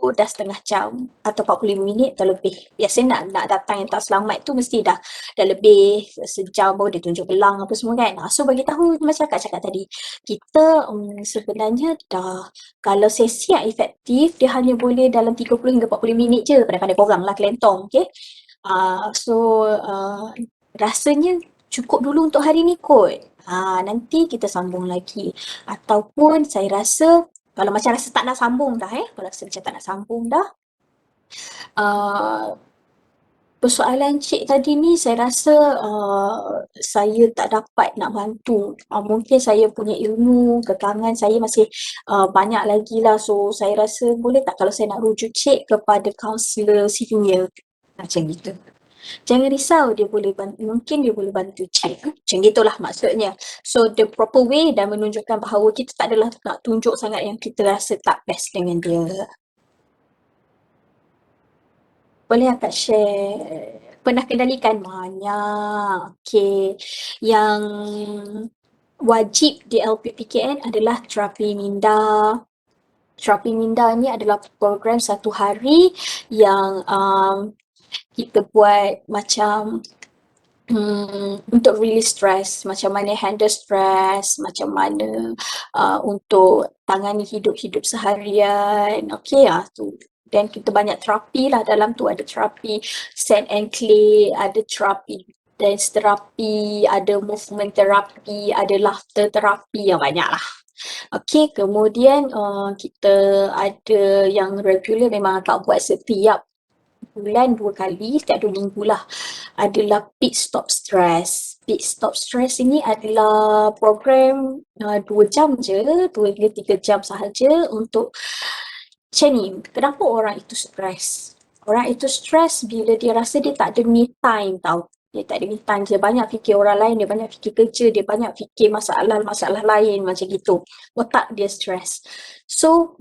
Speaker 1: dah setengah jam atau 45 minit atau lebih. Biasanya nak datang yang tak selamat tu mesti dah lebih sejam baru dia tunjuk gelang apa semua kan. So bagi tahu macam Kak cakap tadi, kita sebenarnya dah, kalau sesi yang efektif dia hanya boleh dalam 30 hingga 40 minit je, pandai-pandai korang lah kelentong, okay? Rasanya cukup dulu untuk hari ni kot. Nanti kita sambung lagi. Ataupun saya rasa, kalau macam rasa tak nak sambung dah kalau rasa macam tak nak sambung dah, persoalan cik tadi ni saya rasa saya tak dapat nak bantu. Mungkin saya punya ilmu, kekangan saya masih banyak lagi lah. So, saya rasa boleh tak kalau saya nak rujuk cik kepada kaunselor senior? Macam gitu. Jangan risau, dia boleh bantu, mungkin dia boleh bantu cik. Macam gitulah maksudnya. So, the proper way dan menunjukkan bahawa kita tak adalah nak tunjuk sangat yang kita rasa tak best dengan dia. Boleh akak share? Pernah kendalikan? Banyak. Okay. Yang wajib di LPPKN adalah terapi minda. Terapi minda ni adalah program satu hari yang kita buat macam untuk release stress, macam mana handle stress, macam mana untuk tangani hidup-hidup seharian. Okay tu. Dan kita banyak terapi lah dalam tu. Ada terapi sand and clay, ada terapi dance terapi, ada movement terapi, ada laughter terapi, yang banyak lah. Okay, kemudian kita ada yang regular memang akak buat setiap bulan 2 kali, setiap 2 minggu lah, adalah Pit Stop Stress. Pit Stop Stress ini adalah program 2 jam je, 2 hingga 3 jam sahaja untuk macam ni, kenapa orang itu stres? Orang itu stres bila dia rasa dia tak ada me time tau. Dia tak ada me time, dia banyak fikir orang lain, dia banyak fikir kerja, dia banyak fikir masalah-masalah lain macam gitu. Otak dia stres. So,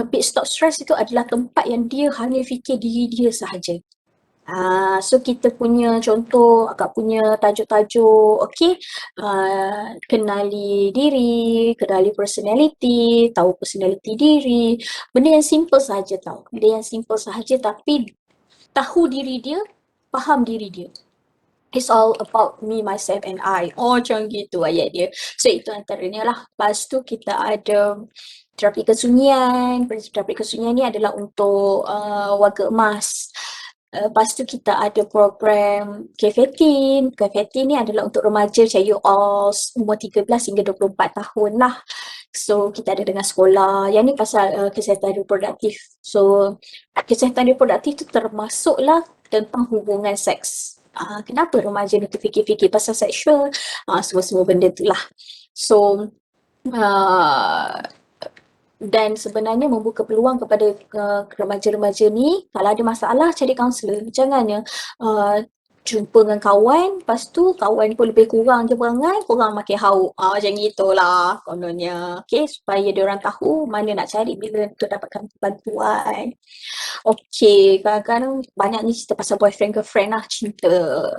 Speaker 1: Pit Stop Stress itu adalah tempat yang dia hanya fikir diri dia sahaja. So kita punya contoh, akak punya tajuk-tajuk, okay, kenali diri, kenali personality, tahu personality diri, benda yang simple sahaja tau, benda yang simple sahaja tapi tahu diri dia, faham diri dia. It's all about me, myself and I. Oh, macam gitu ayat dia. So, itu antaranya lah. Lepas tu kita ada terapi kesunyian. Terapi kesunyian ni adalah untuk warga emas. Lepas tu kita ada program K-Fatin. K-Fatin ni adalah untuk remaja macam you all umur 13 hingga 24 tahun lah. So, kita ada dengan sekolah. Yang ni pasal kesihatan reproduktif. So, kesihatan reproduktif tu termasuklah tentang hubungan seks. Kenapa remaja ni terfikir-fikir pasal seksual? Semua-semua benda tu lah. So, uh, dan sebenarnya membuka peluang kepada remaja-remaja ni, kalau ada masalah cari kaunselor. Jangannya jumpa dengan kawan, lepas tu kawan pun lebih kurang je perangai, korang makin hauk. Macam gitulah kononnya. Okay, supaya dia orang tahu mana nak cari bila untuk dapatkan bantuan. Okay, kadang-kadang banyaknya cerita pasal boyfriend girlfriend lah,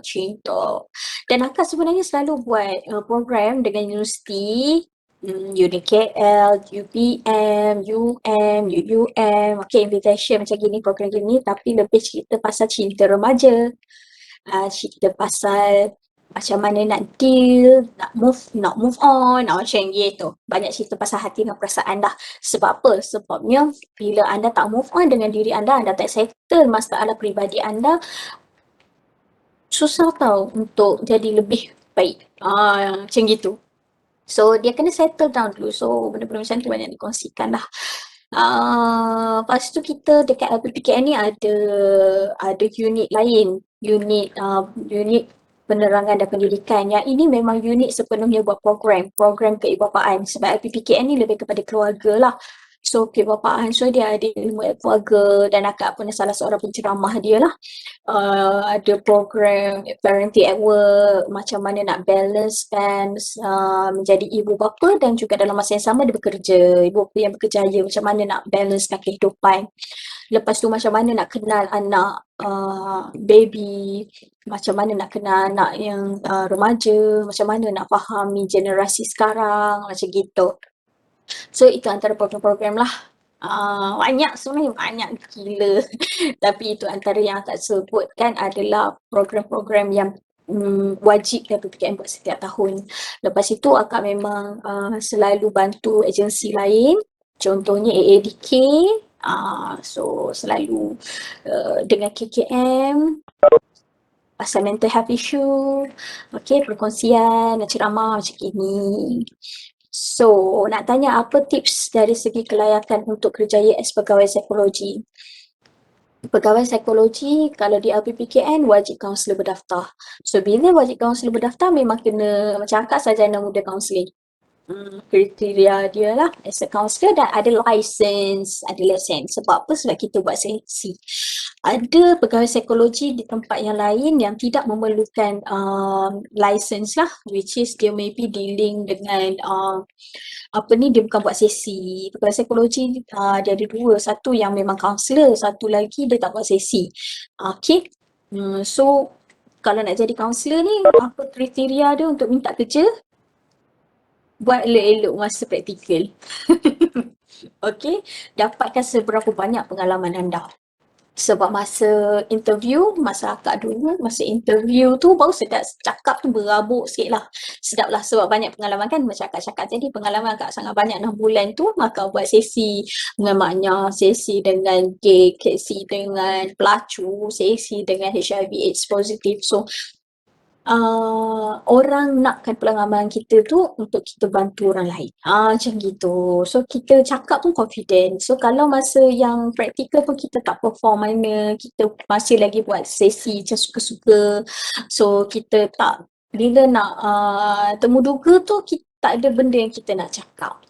Speaker 1: cinta. Dan akak sebenarnya selalu buat program dengan universiti, Uni KL, UPM, UUM, okay, invitation macam gini, program gini, tapi lebih cerita pasal cinta remaja. Cerita pasal macam mana nak deal, nak move on, macam gitu. Banyak cerita pasal hati dan perasaan dah. Sebab apa? Sebabnya bila anda tak move on dengan diri anda tak settle masalah peribadi anda, susah tau untuk jadi lebih baik. Macam gitu. So, dia kena settle down dulu. So, benda-benda macam tu banyak dikongsikan lah. Lepas tu kita dekat LPPKN ni ada unit lain. Unit penerangan dan pendidikan. Yang ini memang unit sepenuhnya buat program keibapaan. Sebab LPPKN ni lebih kepada keluarga lah. So, keibapaan. So, dia ada ilmu keluarga dan akak pun salah seorang penceramah dia lah. Ada program parenting at work, macam mana nak balance kan menjadi ibu bapa dan juga dalam masa yang sama dia bekerja. Ibu bapa yang berkerjaya, macam mana nak balancekan kehidupan. Lepas tu macam mana nak kenal anak baby, macam mana nak kenal anak yang remaja, macam mana nak fahami generasi sekarang, macam gitu. So, itu antara program-program lah. Banyak sebenarnya, banyak gila. Tapi itu antara yang akak sebutkan adalah program-program yang wajib PPKM buat setiap tahun. Lepas itu akak memang selalu bantu agensi lain. Contohnya AADK. So selalu dengan KKM pasal mental health issue. Okay, perkongsian, ceramah macam ini. So, nak tanya apa tips dari segi kelayakan untuk kerjaya as pegawai psikologi? Pegawai psikologi kalau di LPPKN wajib kaunselor berdaftar. So, bila wajib kaunselor berdaftar memang kena macam akak sarjana muda kaunseling. Kriteria dia lah as a counselor dan ada license. Sebab apa? Sebab kita buat seleksi. Ada pegawai psikologi di tempat yang lain yang tidak memerlukan license lah, which is dia maybe dealing dengan dia bukan buat sesi. Pegawai psikologi dia ada dua, satu yang memang kaunselor, satu lagi dia tak buat sesi. Okay, so kalau nak jadi kaunselor ni, apa kriteria dia untuk minta kerja? Buat elok-elok masa praktikal. Okay, dapatkan seberapa banyak pengalaman anda. Sebab masa akak dulu, masa interview tu baru sedap cakap tu berabuk sikit lah. Sedap lah sebab banyak pengalaman kan, macam akak cakap tadi, pengalaman akak sangat banyak 6 bulan tu, akak buat sesi dengan maknya, sesi dengan gay, sesi dengan pelacur, sesi dengan HIV AIDS positif. So, orang nakkan pengalaman kita tu untuk kita bantu orang lain. Macam gitu. So, kita cakap pun confident. So, kalau masa yang praktikal pun kita tak perform mana, kita masih lagi buat sesi macam suka-suka. So, kita tak, bila nak temu duga tu, kita tak ada benda yang kita nak cakap.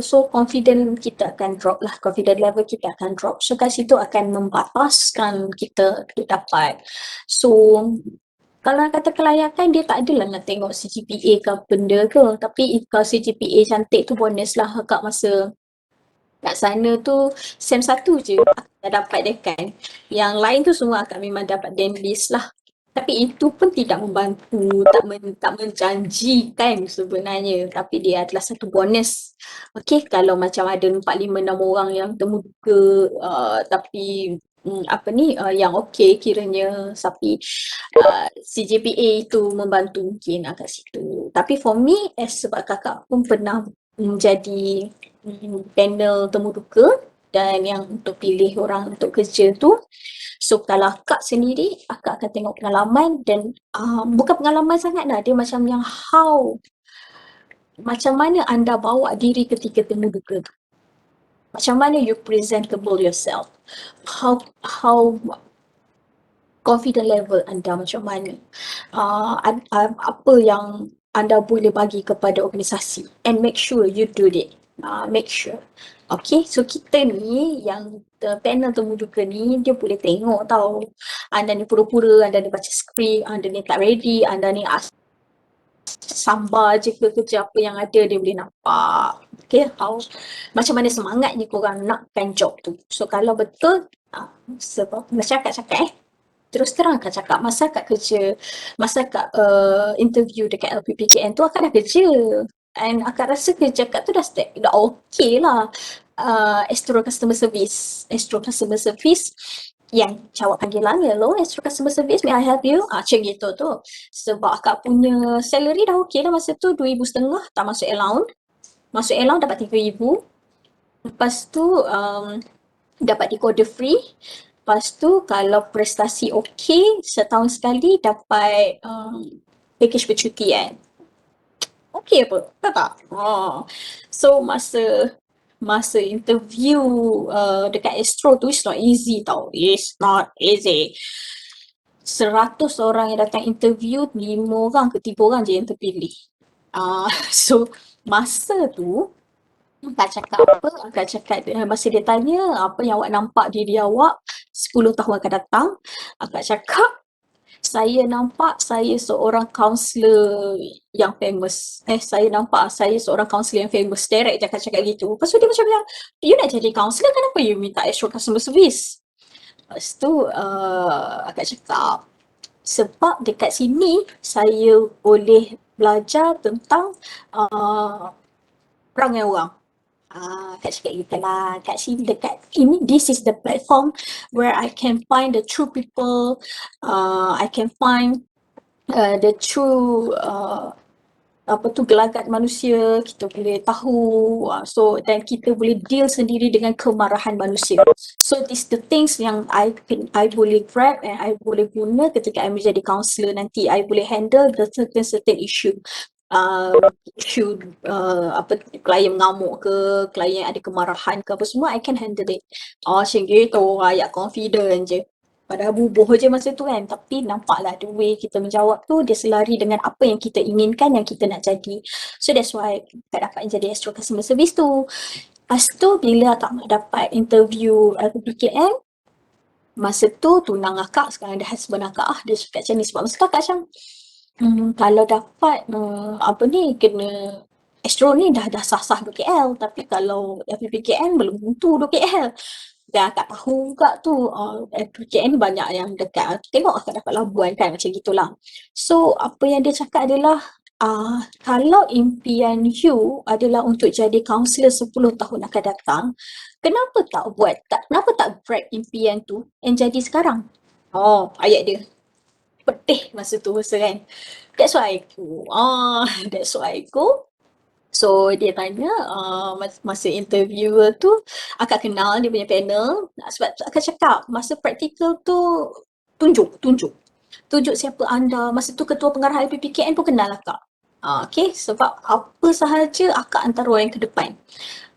Speaker 1: So, confident kita akan drop lah. Confident level kita akan drop. So, kat situ akan membataskan kita dapat. So, kalau nak kata kelayakan, dia tak adalah nak tengok CGPA ke apa benda ke. Tapi kalau CGPA cantik tu bonus lah. Kat masa kat sana tu, SEM 1 je akak dah dapat dekan. Yang lain tu semua akak memang dapat dem list lah. Tapi itu pun tidak membantu, tak menjanjikan sebenarnya. Tapi dia adalah satu bonus. Okay, kalau macam ada 4, 5, 6 orang yang temu duga tapi yang okey kiranya, tapi CGPA itu membantu mungkin kat situ. Tapi for me, sebab kakak pun pernah menjadi panel temubuka dan yang untuk pilih orang untuk kerja tu. So kalau akak sendiri, akak akan tengok pengalaman dan bukan pengalaman sangat lah, dia macam yang macam mana anda bawa diri ketika temubuka tu. Macam mana you presentable yourself. How confident level anda macam mana. Apa yang anda boleh bagi kepada organisasi and make sure you do it. Make sure. Okay, so kita ni yang panel temubuka ni dia boleh tengok tau. Anda ni pura-pura, anda ni baca skrip, anda ni tak ready, anda ni sambar je ke kerja apa yang ada dia boleh nampak. Okay, macam mana semangatnya korang nakkan job tu. So kalau betul, sebab macam cakap terus terang akak cakap, masa akak kerja, masa akak interview dekat LPPKN tu akak dah kerja. And akak rasa kerja akak tu dah okay lah. Astro Customer Service. Astro Customer Service yang jawab panggilan, hello Astro Customer Service, may I help you? Macam gitu tu. Sebab akak punya salary dah okay lah masa tu, 2,500 tak masuk allowance. Masuk allowance dapat 3,000. Lepas tu dapat decoder free. Lepas tu kalau prestasi okey, setahun sekali dapat package percutian. Okey apa? Betul tak? So masa interview dekat Astro tu, it's not easy tau. It's not easy. 100 orang yang datang interview, 5 orang ke 3 orang je yang terpilih. So masa tu Akak cakap apa? Akak cakap masa dia tanya apa yang awak nampak diri awak 10 tahun akan datang. Akak cakap saya nampak saya seorang kaunselor yang famous. Saya nampak saya seorang kaunselor yang famous. Direct je akak cakap gitu. Lepas tu dia macam yang, you nak jadi kaunselor kenapa you minta extra customer service? Lepas tu akak cakap sebab dekat sini saya boleh belajar tentang perangai orang. Kat cakap gitu lah. Kat sini dekat ini, this is the platform where I can find the true people. I can find the true gelagat manusia. Kita boleh tahu. Dan kita boleh deal sendiri dengan kemarahan manusia. So this the things yang I boleh grab and I boleh guna ketika I menjadi counselor nanti. I boleh handle the certain issue. Issue klien mengamuk ke, klien ada kemarahan ke apa semua, I can handle it. Macam gitu, ayat confident je. Padahal bubuh je masa tu kan, tapi nampaklah the way kita menjawab tu, dia selari dengan apa yang kita inginkan, yang kita nak jadi. So that's why kita dapat jadi Astro Customer Service tu. Lepas tu bila tak dapat interview LPPKN, masa tu tunang akak, sekarang ada husband akak dia cakap macam ni, sebab masa tu akak macam kalau dapat kena Astro ni dah sah-sah 2 KL, tapi kalau FPPKN belum tentu 2 KL. Dan akak tahu juga tu FPPKN ni banyak yang dekat. Tengok akak dapat Labuan kan, macam gitulah. So apa yang dia cakap adalah kalau impian you adalah untuk jadi kaunselor 10 tahun akan datang, kenapa tak grab impian tu and jadi sekarang? Ayat dia pedih masa tu rasa kan. That's why I go. So dia tanya masa interviewer tu, akak kenal dia punya panel. Sebab akak cakap masa praktikal tu tunjuk siapa anda. Masa tu ketua pengarah LPPKN pun kenal akak. Okay, sebab apa sahaja akak antara orang yang ke depan.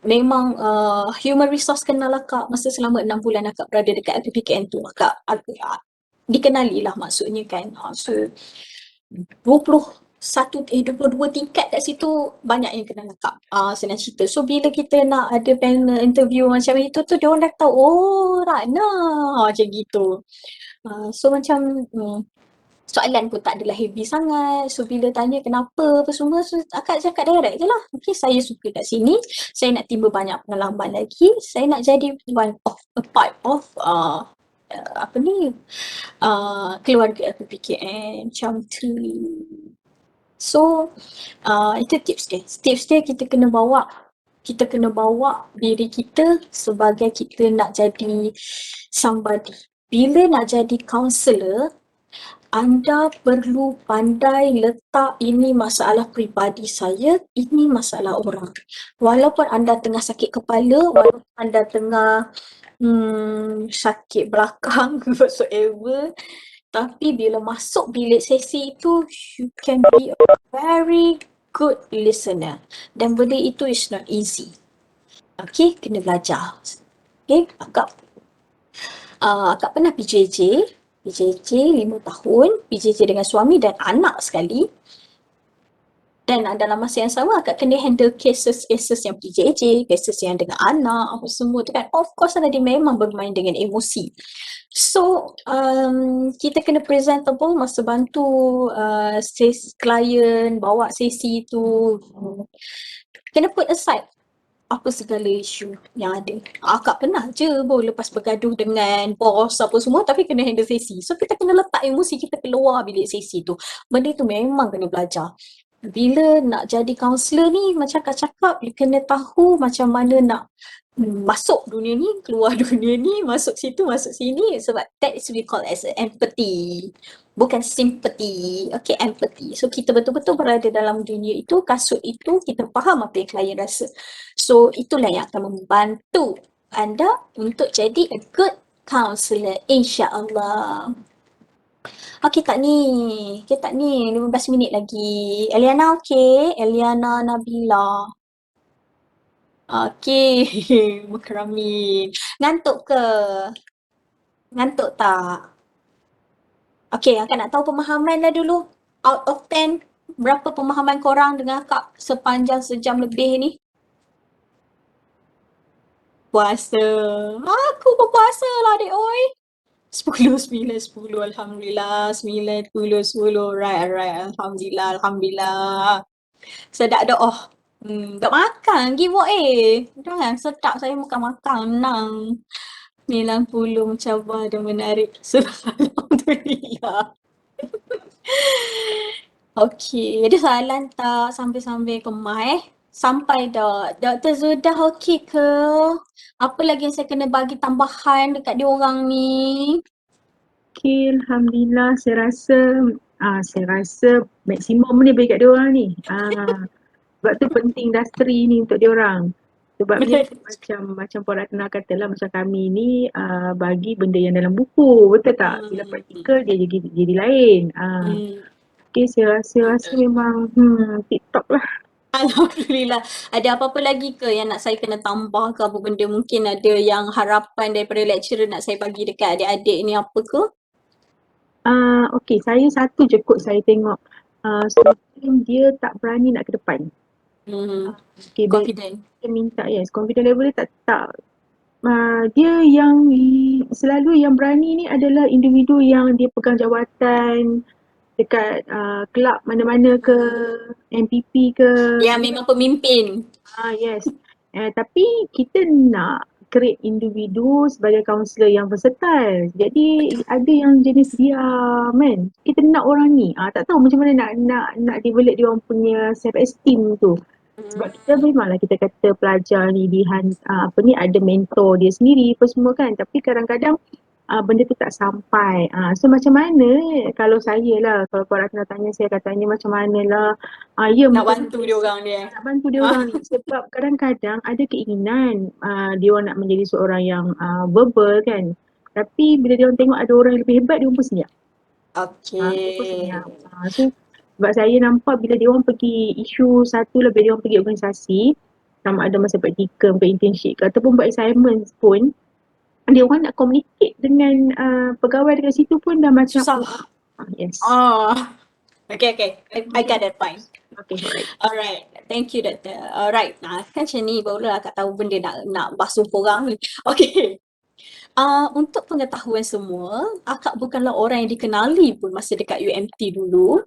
Speaker 1: Memang human resource kenal akak masa selama 6 bulan akak berada dekat LPPKN tu. Akak dikenali lah maksudnya kan. So 22 tingkat kat situ banyak yang kenal akak. Senang cerita. So bila kita nak ada panel interview macam itu tu, dia orang dah tahu, Rana macam gitu. So macam soalan pun tak adalah heavy sangat. So bila tanya kenapa apa semua, so akak cakap direct je lah. Okay, saya suka kat sini, saya nak timba banyak pengalaman lagi, saya nak jadi a part of keluarga LPPKN macam tu. So itu tips dia. Tips dia kita kena bawa Kita kena bawa diri kita sebagai kita nak jadi somebody. Bila nak jadi kaunselor, anda perlu pandai letak ini masalah peribadi saya, ini masalah orang. Walaupun anda tengah sakit kepala, walaupun anda tengah sakit belakang whatsoever, tapi bila masuk bilik sesi itu, you can be a very good listener. Dan benda itu is not easy. Okay, kena belajar. Okay, akak pernah PJJ 5 tahun, PJJ dengan suami dan anak sekali. Dan dalam masa yang sama akak kena handle cases-cases yang PJJ, cases yang dengan anak, apa semua tu kan. Of course dia memang bermain dengan emosi. So, kita kena presentable masa bantu klien bawa sesi tu. Kena put aside apa segala isu yang ada. Akak pernah je lepas bergaduh dengan bos apa semua tapi kena handle sesi. So kita kena letak emosi kita keluar bilik sesi tu. Benda tu memang kena belajar. Bila nak jadi kaunselor ni macam Kak cakap, you kena tahu macam mana nak masuk dunia ni, keluar dunia ni, masuk situ, masuk sini. Sebab that is we call as empathy. Bukan sympathy. Okay, empathy. So kita betul-betul berada dalam dunia itu, kasut itu, kita faham apa yang klien rasa. So itulah yang akan membantu anda untuk jadi a good counselor, insya-Allah. Okey tak ni 15 minit lagi. Eliana okey? Eliana Nabila. Okey, Mukarramin. Ngantuk ke? Ngantuk tak? Okey, akak nak tahu pemahaman dah dulu. Out of 10, berapa pemahaman korang dengan akak sepanjang sejam lebih ni? Puasa. Aku pun puasa lah adik oi. 10, 9, 10. Alhamdulillah. 9, 10, 10. Right. Alhamdulillah. Sedap dah. Oh. Tak makan giwak Jangan sedap saya makan menang. 90 mencabar dan menarik. Alhamdulillah. Okey, ada soalan tak sambil-sambil kemah Sampai dah. Dr. Zudah okey ke? Apa lagi yang saya kena bagi tambahan dekat diorang ni?
Speaker 2: Okay, Alhamdulillah saya rasa maksimum ni bagi kat diorang ni. Sebab tu penting industri ni untuk diorang. Sebabnya macam Puan Ratna katalah macam kami ni bagi benda yang dalam buku, betul tak? Bila praktikal dia jadi lain. Okay, saya rasa memang TikTok lah.
Speaker 1: Alhamdulillah. Ada apa-apa lagi ke yang nak saya kena tambah ke apa benda? Mungkin ada yang harapan daripada lecturer nak saya bagi dekat adik-adik ni apa ke?
Speaker 2: Okay, saya satu je kot saya tengok. Student dia tak berani nak ke depan. Okay,
Speaker 1: Confident.
Speaker 2: Dia minta, confident level dia tak dia yang selalu yang berani ni adalah individu yang dia pegang jawatan dekat kelab mana-mana ke, MPP ke.
Speaker 1: Yang memang pemimpin.
Speaker 2: Yes. Tapi kita nak create individu sebagai kaunselor yang versatile. Jadi ada yang jenis diam kan. Kita nak orang ni. Tak tahu macam mana nak develop dia orang punya self esteem tu. Sebab kita memanglah kita kata pelajar ni ni ada mentor dia sendiri apa semua kan. Tapi kadang-kadang benda tu tak sampai. So macam mana kalau saya lah, kalau Puan Ratna tanya saya katanya macam mana lah.
Speaker 1: Nak bantu dia orang dia.
Speaker 2: Nak bantu dia orang ni. Sebab kadang-kadang ada keinginan dia orang nak menjadi seorang yang verbal kan. Tapi bila dia orang tengok ada orang yang lebih hebat, dia orang pun senyap.
Speaker 1: Okay.
Speaker 2: So sebab saya nampak bila dia orang pergi isu satu lah, bila dia orang pergi organisasi, sama ada masa praktikum ke internship ke ataupun buat assignment pun, dia orang nak communicate dengan pegawai dekat situ pun dah macam
Speaker 1: susah.
Speaker 2: Yes.
Speaker 1: Okay. I got that point.
Speaker 2: Okay,
Speaker 1: alright. Thank you, Doctor. Alright. Kan macam ni barulah akak tahu benda nak basuh korang ni. Okay. Untuk pengetahuan semua, akak bukanlah orang yang dikenali pun masa dekat UMT dulu.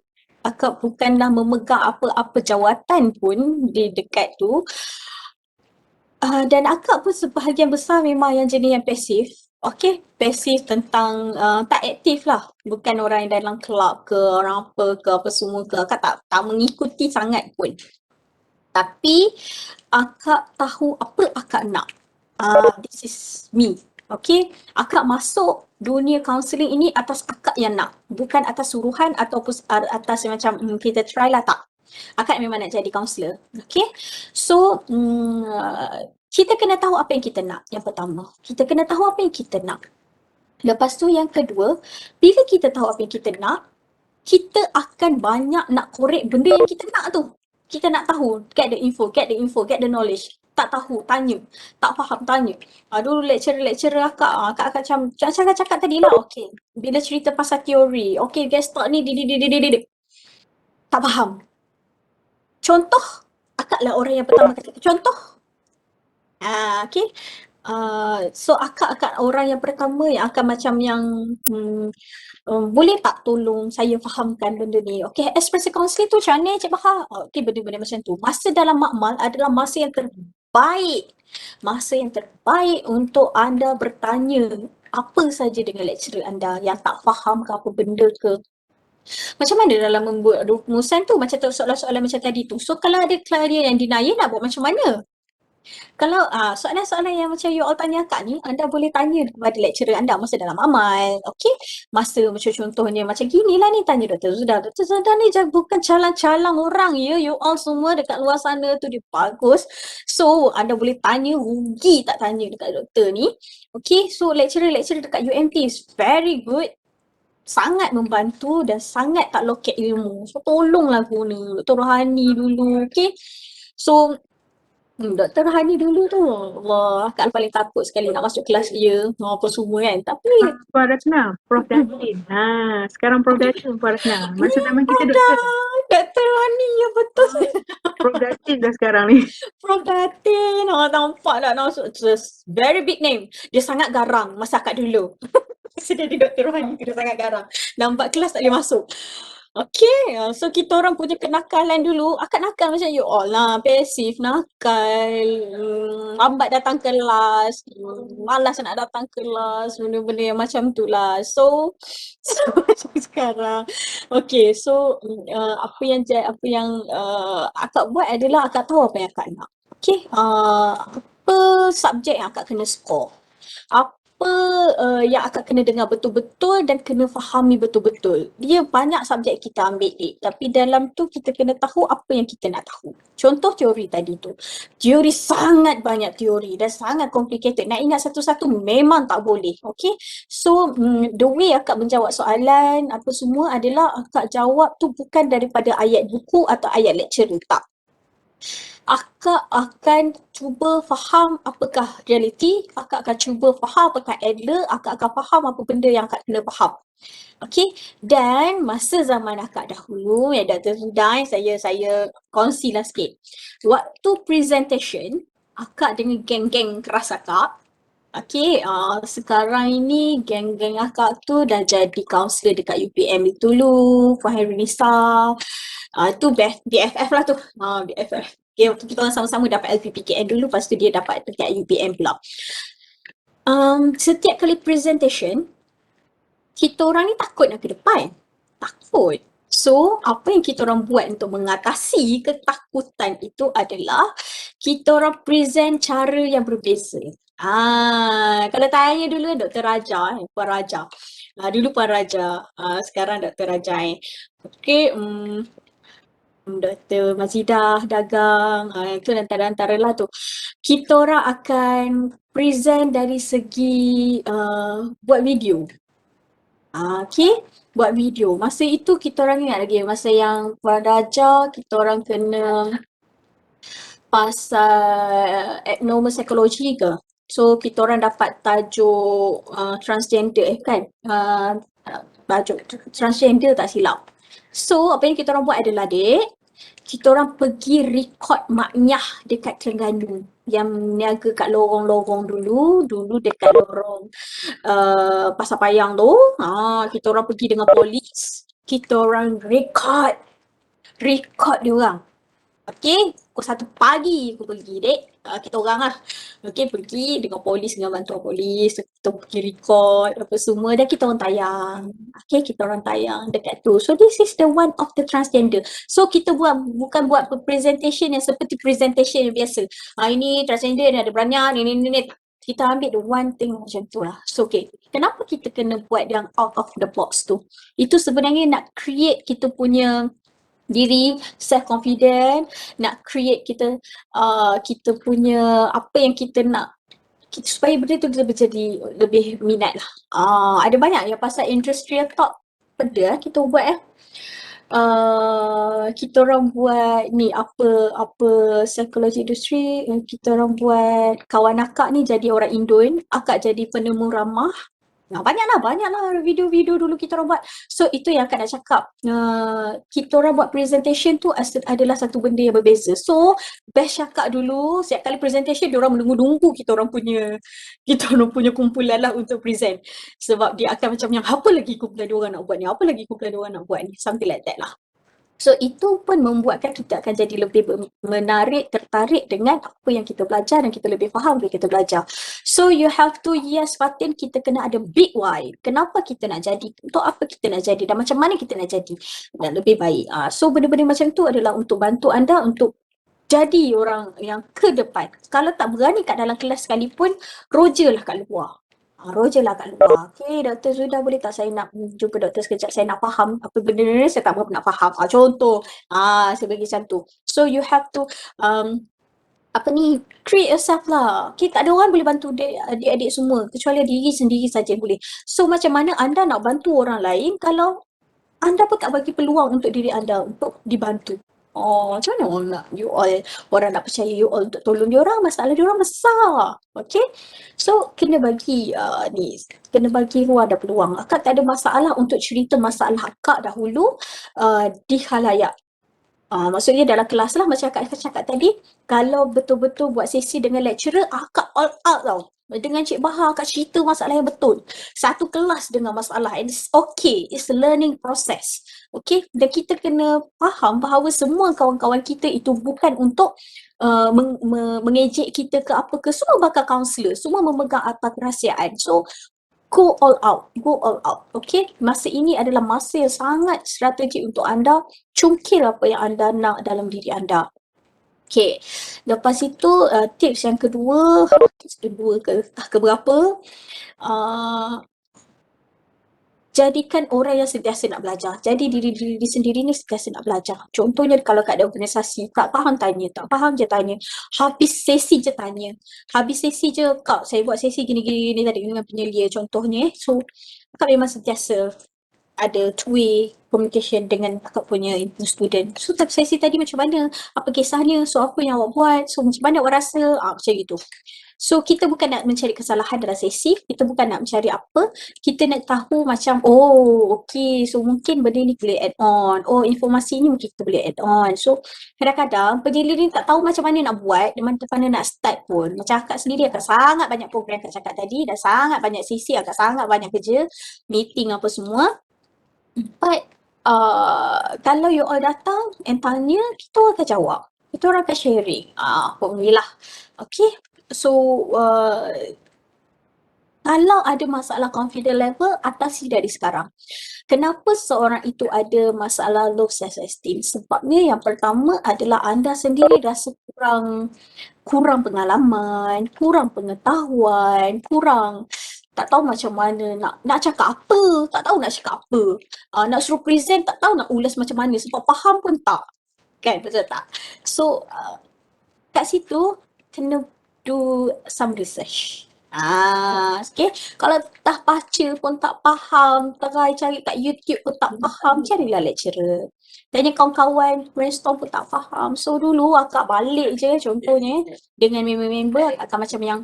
Speaker 1: Akak bukanlah memegang apa-apa jawatan pun di dekat tu. Dan akak pun sebahagian besar memang yang jenis yang pasif. Okay, pasif tentang tak aktif lah. Bukan orang yang dalam kelab ke, orang apa ke, apa semua ke. Akak tak mengikuti sangat pun. Tapi akak tahu apa akak nak. This is me. Okay, akak masuk dunia counselling ini atas akak yang nak. Bukan atas suruhan ataupun atas macam kita try lah, tak. Akak memang nak jadi kaunselor. Okay, so kita kena tahu apa yang kita nak. Yang pertama, kita kena tahu apa yang kita nak. Lepas tu yang kedua, bila kita tahu apa yang kita nak, kita akan banyak nak korek benda yang kita nak tu. Kita nak tahu, get the info, get the knowledge. Tak tahu, tanya. Tak faham, tanya. Dulu lecturer akak macam cakap tadi lah, okay. Bila cerita pasal teori, okay, guest start ni, tak faham. Contoh, akak lah orang yang pertama kata, contoh. Okay. So akak orang yang pertama yang akan macam yang boleh tak tolong saya fahamkan benda ni? Okay, expressive counselling tu macam mana Cik Bahar? Okay, benda-benda macam tu. Masa dalam makmal adalah masa yang terbaik. Masa yang terbaik untuk anda bertanya apa saja dengan lecturer anda yang tak faham ke apa benda ke. Macam mana dalam membuat rumusan tu? Macam tu soalan-soalan macam tadi tu. So kalau ada klien yang denial nak buat macam mana? Kalau soalan-soalan yang macam you all tanya akak ni, anda boleh tanya kepada lecturer anda masa dalam amal, okey? Masa macam contohnya macam gini lah ni, tanya Dr. Zudan. Dr. Zudan ni bukan calang-calang orang ya, you all semua dekat luar sana tu dia bagus. So, anda boleh tanya, rugi tak tanya dekat doktor ni. Okey, so lecturer-lecturer dekat UMT is very good. Sangat membantu dan sangat tak loket ilmu. So, tolonglah guna. Dr. Rohani dulu, okey? So, Dr. Hani dulu tu, Allah, akak paling takut sekali nak masuk kelas dia, apa semua kan. Tapi,
Speaker 2: Puan Ratna, Prof. Datin. Sekarang Prof. Datin, Puan Ratna. Masa zaman kita
Speaker 1: ada
Speaker 2: doktor,
Speaker 1: Dr. Hani yang betul.
Speaker 2: Prof. Datin dah sekarang ni.
Speaker 1: Prof. Datin, nampak tak masuk. Just very big name. Dia sangat garang masa akak dulu. Masa dia di Dr. Hani tu dia sangat garang. Lambat kelas tak boleh masuk. Okay, so kita orang punya kenakalan dulu, akak nakal macam you all lah, pasif, nakal, lambat datang kelas, malas nak datang kelas, benda-benda yang macam tu lah. So macam sekarang. Okay, so apa yang akak buat adalah akak tahu apa yang akak nak. Okay, apa subjek yang akak kena score. Apa yang akak kena dengar betul-betul dan kena fahami betul-betul. Dia banyak subjek kita ambil ni, tapi dalam tu kita kena tahu apa yang kita nak tahu. Contoh teori tadi tu. Teori sangat banyak teori dan sangat complicated. Nak ingat satu-satu memang tak boleh. Okay. So, the way akak menjawab soalan apa semua adalah akak jawab tu bukan daripada ayat buku atau ayat lecturer. Tak. Akak akan cuba faham apakah realiti, akak akan cuba faham apakah adler, akak akan faham apa benda yang akak kena faham. Okey, dan masa zaman akak dahulu, ya Dr. Zudan, saya kongsilah sikit. Waktu presentation, akak dengan geng-geng keras akak, okey, sekarang ini geng-geng akak tu dah jadi kaunselor dekat UPM dulu, Puan Nisa, tu BFF lah tu, BFF. Okay, waktu kita orang sama-sama dapat LPPKN dulu, lepas tu dia dapat dekat UPM pula. Setiap kali presentation, kita orang ni takut nak ke depan. Takut. So, apa yang kita orang buat untuk mengatasi ketakutan itu adalah kita orang present cara yang berbeza. Kalau tanya dulu Dr. Raja, Puan Raja. Dulu Puan Raja, sekarang Dr. Raja. Okay, Dr. Mazidah dagang, itu antara-antara lah tu. Kita orang akan present dari segi buat video. Okay, buat video. Masa itu kita orang ingat lagi, masa yang Puan Raja, kita orang kena pasal abnormal psychology ke. So, kita orang dapat tajuk transgender kan. Tajuk transgender tak silap. So, apa yang kita orang buat adalah kita orang pergi record maknyah dekat Terengganu yang niaga kat lorong-lorong dulu dekat lorong Pasar Payang tu. Kita orang pergi dengan polis, kita orang record dia orang. Okey, pukul 1 pagi aku pergi, dek. Kita orang lah. Okey, pergi dengan polis, dengan bantuan polis. Kita pergi record apa semua. Dan kita orang tayang. Okey, kita orang tayang dekat tu. So, this is the one of the transgender. So, kita bukan buat presentation yang seperti presentation yang biasa. Ini transgender, ni ada beranian, ni. Kita ambil the one thing macam tu lah. So, okay. Kenapa kita kena buat yang out of the box tu? Itu sebenarnya nak create kita punya diri self confident, nak create kita punya apa yang kita nak supaya benda tu jadi lebih minat lah. Ada banyak yang pasal industrial talk benda kita buat kita orang buat ni apa psikologi industri, kita orang buat kawan akak ni jadi orang Indon, akak jadi penemu ramah. Banyaklah video-video dulu kita orang buat. So, itu yang akak nak cakap. Kita orang buat presentation tu adalah satu benda yang berbeza. So, best cakap dulu, setiap kali presentation, dia orang menunggu-nunggu kita orang punya kumpulan lah untuk present. Sebab dia akan macam yang, apa lagi kumpulan dia orang nak buat ni? Apa lagi kumpulan dia orang nak buat ni? Something like that lah. So, itu pun membuatkan kita akan jadi lebih menarik, tertarik dengan apa yang kita belajar dan kita lebih faham apa yang kita belajar. So, you have to, yes Fatin, kita kena ada big why. Kenapa kita nak jadi? Untuk apa kita nak jadi? Dan macam mana kita nak jadi? Dan lebih baik. So, benda-benda macam tu adalah untuk bantu anda untuk jadi orang yang ke depan. Kalau tak berani kat dalam kelas sekalipun, rojalah kat luar. Rojalah kat luar. Okay, Dr. Zuda boleh tak saya nak jumpa doktor sekejap? Saya nak faham apa benda ni, saya tak berapa nak faham. Contoh, saya bagi macam tu. So, you have to, create yourself lah. Okay, tak ada orang boleh bantu adik-adik semua. Kecuali diri sendiri saja yang boleh. So, macam mana anda nak bantu orang lain kalau anda pun tak bagi peluang untuk diri anda untuk dibantu? Macam mana orang nak percaya you all untuk tolong dia orang? Masalah dia orang besar. Okay? So, kena bagi kena bagi ruang dan peluang. Akak tak ada masalah untuk cerita masalah akak dahulu di khalayak. Maksudnya dalam kelas lah, macam akak cakap tadi, kalau betul-betul buat sesi dengan lecturer, akak all out tau. Dengan Cik Bahar, akak cerita masalah yang betul. Satu kelas dengan masalah. And it's okay. It's a learning process. Okay? Dan kita kena faham bahawa semua kawan-kawan kita itu bukan untuk mengejek kita ke apa ke. Semua bakal kaunselor. Semua memegang atas rahsiaan. So, go all out. Go all out. Okay? Masa ini adalah masa yang sangat strategik untuk anda cungkil apa yang anda nak dalam diri anda. Okay. Lepas itu, tips yang kedua, keberapa? Jadikan orang yang sentiasa nak belajar. Jadi diri sendiri ni sentiasa nak belajar. Contohnya kalau kat ada organisasi, tak faham tanya, tak faham je tanya. Habis sesi je tanya. Habis sesi je, Kak saya buat sesi gini-gini tadi dengan penyelia contohnya. So, Kak memang sentiasa ada two-way communication dengan kakak punya student. So, sesi tadi macam mana? Apa kisahnya? So, apa yang awak buat? So, macam mana awak rasa? Macam gitu. So, kita bukan nak mencari kesalahan dalam sesi. Kita bukan nak mencari apa. Kita nak tahu macam, okay. So, mungkin benda ni boleh add on. Informasi ni mungkin kita boleh add on. So, kadang-kadang penyelia ni tak tahu macam mana nak buat, macam mana nak start pun. Macam akak sendiri, akak sangat banyak program akak cakap tadi, dan sangat banyak sesi, akak sangat banyak kerja, meeting apa semua. But, kalau you all datang and tanya, kita orang akan jawab. Kita orang akan sharing. Alhamdulillah. Okay. So, kalau ada masalah confidence level, atasi dari sekarang. Kenapa seorang itu ada masalah low self-esteem? Sebabnya yang pertama adalah anda sendiri rasa kurang pengalaman, kurang pengetahuan, tak tahu macam mana nak cakap apa, tak tahu nak cakap apa. Nak suruh present, tak tahu nak ulas macam mana sebab faham pun tak. Kan, betul tak? So, kat situ kena do some research. Okay. Kalau dah baca pun tak faham, try cari kat YouTube pun tak faham, carilah lecturer. Tanya kawan-kawan, brainstorm pun tak faham. So, dulu akak balik je contohnya dengan member-member akan macam yang,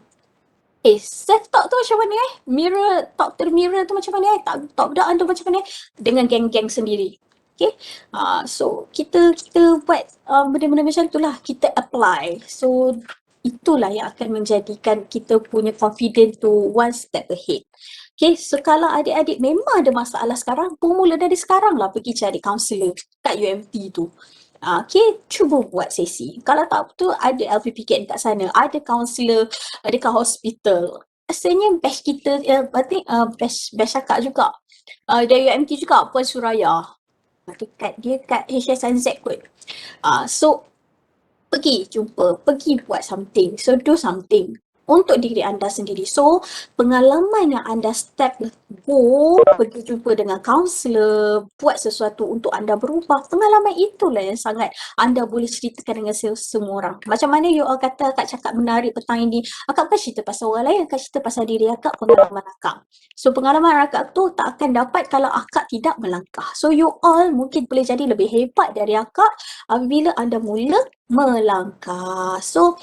Speaker 1: self-talk tu macam mana talk to the mirror tu macam mana talk bedaan tu macam mana dengan geng-geng sendiri. Okay. So, kita buat benda-benda macam tu lah. Kita apply. So, itulah yang akan menjadikan kita punya confident to one step ahead. Okay, so kalau adik-adik memang ada masalah sekarang, mula dari sekarang lah pergi cari kaunselor kat UMT tu. Okay, cuba buat sesi. Kalau tak betul, ada LPPKN kat sana, ada kaunselor dekat hospital. Rasanya batch kita, I think batch akak juga. Dari UMT juga, Puan Suraya. Dia kat HSNZ kot. So, pergi jumpa, pergi buat something. So, do something untuk diri anda sendiri. So, pengalaman yang anda step, go, pergi jumpa dengan kaunselor, buat sesuatu untuk anda berubah. Pengalaman itulah yang sangat anda boleh ceritakan dengan semua orang. Macam mana you all kata akak cakap menarik petang ini, akak bukan cerita pasal orang lain, akak cerita pasal diri akak, pengalaman akak. So, pengalaman akak tu tak akan dapat kalau akak tidak melangkah. So, you all mungkin boleh jadi lebih hebat dari akak apabila anda mula melangkah. So,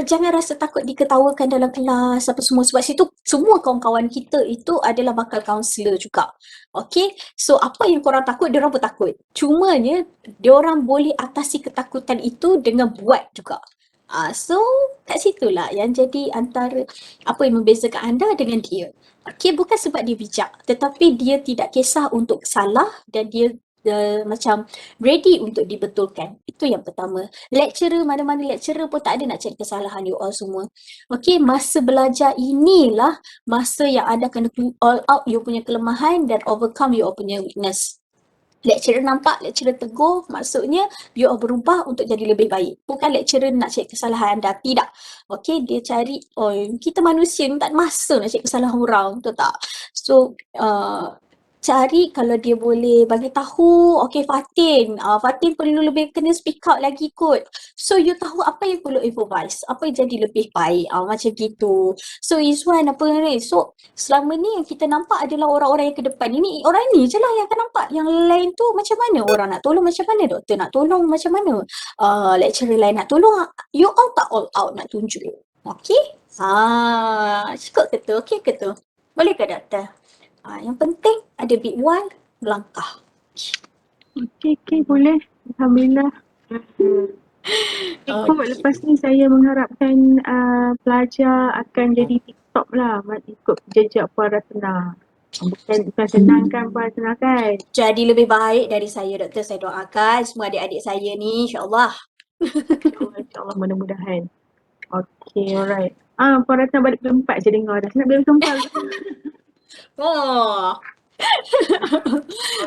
Speaker 1: jangan rasa takut diketawakan dalam kelas apa semua sebab situ semua kawan-kawan kita itu adalah bakal kaunselor juga. Okay? So, apa yang korang takut, diorang pun takut. Cumanya, diorang boleh atasi ketakutan itu dengan buat juga. So, kat situlah yang jadi antara apa yang membezakan anda dengan dia. Okay, bukan sebab dia bijak, tetapi dia tidak kisah untuk salah dan dia macam ready untuk dibetulkan. Itu yang pertama. Lecturer, mana-mana lecturer pun tak ada nak cari kesalahan you all semua. Okay, masa belajar inilah masa yang anda kena all out you punya kelemahan dan overcome you all punya weakness. Lecturer nampak, lecturer tegur, maksudnya you all berubah untuk jadi lebih baik. Bukan lecturer nak cari kesalahan anda, tidak. Okay, dia cari, kita manusia ni tak ada masa nak cari kesalahan orang, betul tak? So, cari kalau dia boleh bagi tahu, okay Fatin, Fatin perlu lebih kena speak out lagi kot. So you tahu apa yang perlu improvise, apa yang jadi lebih baik, macam gitu. So Izwan apa ni, so selama ni yang kita nampak adalah orang-orang yang ke depan. Ini orang ni je lah yang akan nampak. Yang lain tu macam mana orang nak tolong, macam mana doktor nak tolong, macam mana lecturer lain nak tolong. You all tak all out nak tunjuk. Okay? Cukup ke tu? Okay ke tu? Boleh ke doktor? Yang penting ada big one, melangkah.
Speaker 2: Okay, boleh. Alhamdulillah. Ikut
Speaker 1: Okay.
Speaker 2: lepas ni saya mengharapkan pelajar akan jadi TikTok lah ikut jejak Puan Ratna. Bukan senang kan Puan Ratna kan?
Speaker 1: Jadi lebih baik dari saya doktor, saya doakan semua adik-adik saya ni insyaAllah.
Speaker 2: InsyaAllah mudah-mudahan. Okay, alright. Puan Ratna balik keempat je dengar dah. Nak balik keempat.
Speaker 1: Oh.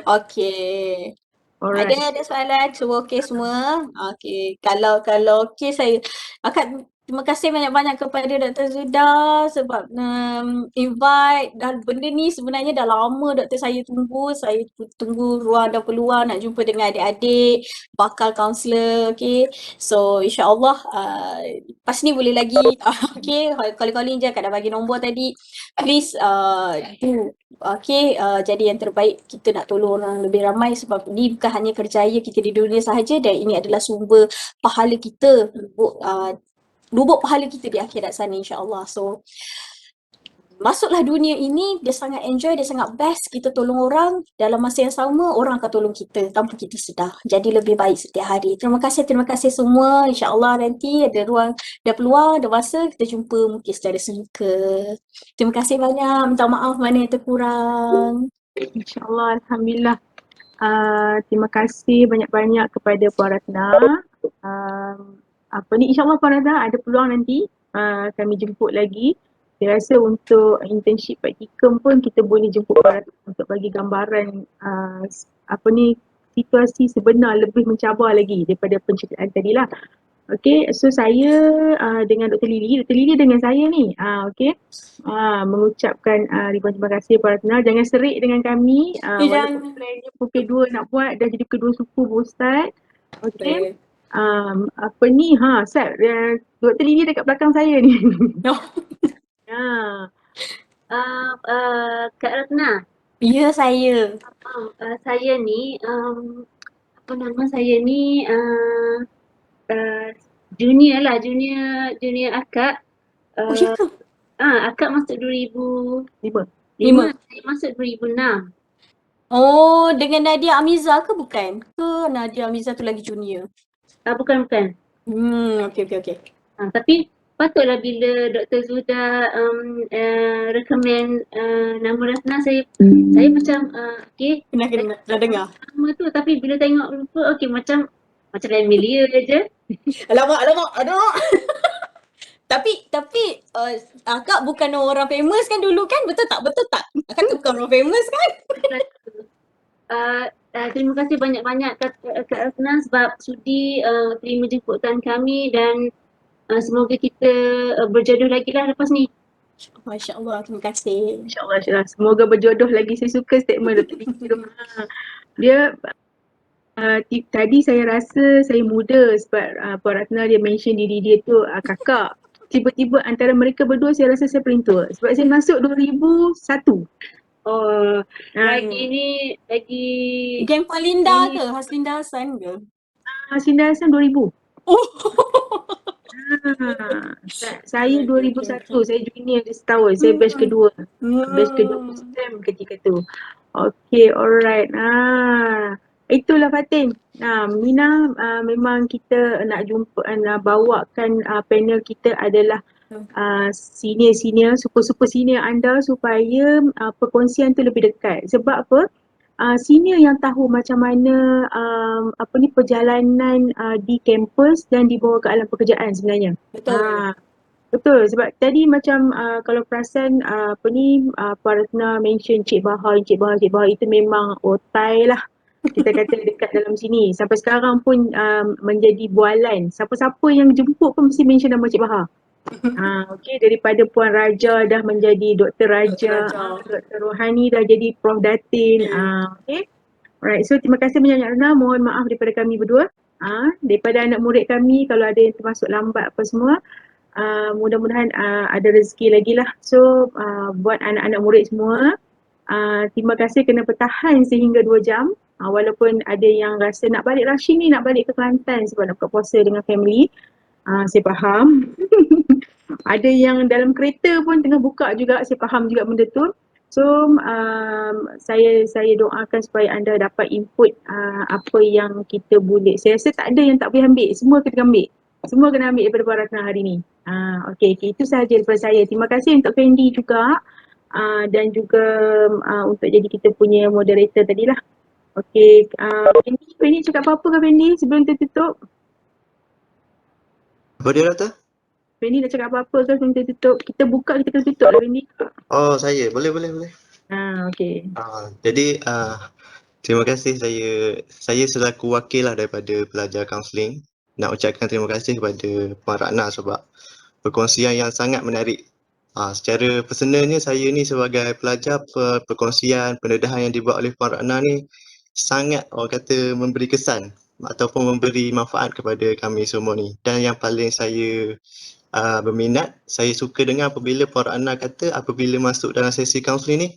Speaker 1: Okay.
Speaker 2: Alright.
Speaker 1: Ada soalan? Semua okey semua? Okey. Kalau okey saya akak terima kasih banyak-banyak kepada Dr. Zuda sebab invite dan benda ni sebenarnya dah lama Dr. saya tunggu. Saya tunggu ruang dan peluang nak jumpa dengan adik-adik, bakal kaunselor, okey. So insya-Allah lepas ni boleh lagi okey, calling je, akak dah bagi nombor tadi. Please do. Okay, jadi yang terbaik kita nak tolong orang lebih ramai sebab ni bukan hanya kerjaya kita di dunia sahaja dan ini adalah sumber pahala kita, lubuk pahala kita di akhirat sana insya-Allah. So masuklah dunia ini, dia sangat enjoy, dia sangat best. Kita tolong orang, dalam masa yang sama orang akan tolong kita tanpa kita sedar. Jadi lebih baik setiap hari. Terima kasih semua. InsyaAllah nanti ada ruang, ada peluang, ada masa kita jumpa mungkin secara semuka. Terima kasih banyak. Minta maaf mana yang terkurang.
Speaker 2: InsyaAllah, Alhamdulillah. Terima kasih banyak-banyak kepada Puan Ratna. InsyaAllah Puan Ratna ada peluang nanti kami jemput lagi. Saya rasa untuk internship praktikum pun kita boleh jemput Puan Ratna untuk bagi gambaran situasi sebenar lebih mencabar lagi daripada penceritaan tadi lah. Okay, so saya dengan Dr. Lily dengan saya ni, mengucapkan ribuan terima kasih Puan Ratna. Jangan serik dengan kami, walaupun plannya pukul 2 nak buat, dah jadi kedua suku Ustaz. Okay. Sat, Dr. Lily dekat belakang saya ni.
Speaker 3: Kak Ratna.
Speaker 1: Ya, saya.
Speaker 3: Saya ni, apa nama saya ni, junior lah, junior akak.
Speaker 1: Oh, ya ke?
Speaker 3: Akak masuk 2005.
Speaker 1: 5.
Speaker 3: Saya masuk 2006.
Speaker 1: Oh, dengan Nadia Amiza ke bukan? Ke Nadia Amiza tu lagi junior?
Speaker 3: Bukan.
Speaker 1: Okay.
Speaker 3: Tapi patutlah bila Dr. Zuda recommend nama Ratna, saya macam okay.
Speaker 1: Dah dengar.
Speaker 3: Nama tu, tapi bila tengok rupa, okay macam Macam Emilia je.
Speaker 1: Alamak, aduh. Tapi akak bukan orang famous kan dulu kan? Betul tak? Akak bukan orang famous kan?
Speaker 3: Terima kasih banyak-banyak Kak Rasna sebab sudi terima jemputan kami dan semoga kita berjodoh lagi lah lepas ni.
Speaker 1: Masya Allah, terima kasih.
Speaker 2: InsyaAllah, insyaAllah. Semoga berjodoh lagi. Saya suka statement Dr. Vicky tu. Dia tadi saya rasa saya muda sebab Puan Ratna dia mention diri dia tu kakak. Tiba-tiba antara mereka berdua saya rasa saya paling tua sebab saya masuk 2001.
Speaker 3: Oh, lagi ni lagi
Speaker 1: Geng Palinda
Speaker 3: ini
Speaker 1: ke? Haslinda Hassan ke?
Speaker 2: Sinda Hassan 2000.
Speaker 1: Oh.
Speaker 2: Saya
Speaker 1: Okay.
Speaker 2: 2001, saya junior dia setahun. Saya batch kedua. Batch kedua
Speaker 1: Hmm.
Speaker 2: STEM ketika tu. Okay, alright. Itulah Fatin. Mina, memang kita nak jumpa, nak bawakan panel kita adalah senior-senior, super-super senior anda supaya perkongsian tu lebih dekat. Sebab apa? Senior yang tahu macam mana perjalanan di kampus dan dibawa ke alam pekerjaan sebenarnya.
Speaker 1: Betul.
Speaker 2: Betul, sebab tadi macam kalau perasan Puan Ratna mention Cik Bahar itu memang otai lah. Kita kata dekat dalam sini. Sampai sekarang pun menjadi bualan. Siapa-siapa yang jemput pun mesti mention nama Cik Bahar. Okey, daripada Puan Raja dah menjadi Dr. Raja, Dr. Rohani dah jadi Prof Datin. Okey. Alright, so terima kasih banyak Rana. Mohon maaf daripada kami berdua. Daripada anak murid kami kalau ada yang termasuk lambat apa semua. Mudah-mudahan ada rezeki lagi lah. So buat anak-anak murid semua, terima kasih kena bertahan sehingga 2 jam. Walaupun ada yang rasa nak balik rushing ni, nak balik ke Kelantan sebab nak buka puasa dengan family. Saya faham. Ada yang dalam kereta pun tengah buka juga, saya faham juga benda tu. So saya doakan supaya anda dapat input apa yang kita boleh. Saya rasa tak ada yang tak boleh ambil, semua kita ambil. Semua kena ambil daripada Puan Ratna hari ni. Okay, itu sahaja daripada saya. Terima kasih untuk Fendi juga dan juga untuk jadi kita punya moderator tadilah. Okay, Fendi cakap apa-apa ke Fendi sebelum kita tutup?
Speaker 4: Apa dia kata?
Speaker 2: Fendi nak cakap apa-apa ke sebelum kita tutup? Kita buka, kita kena tutup lah Fendi.
Speaker 4: Oh, saya. Boleh.
Speaker 2: Okay.
Speaker 4: Jadi terima kasih, saya selaku wakil lah daripada pelajar kaunseling nak ucapkan terima kasih kepada Puan Ratna sebab perkongsian yang sangat menarik. Secara personalnya saya ni sebagai pelajar, perkongsian pendedahan yang dibuat oleh Puan Ratna ni sangat orang kata memberi kesan ataupun memberi manfaat kepada kami semua ni. Dan yang paling saya berminat, saya suka dengar apabila Puan Ratna kata apabila masuk dalam sesi kaunseling ni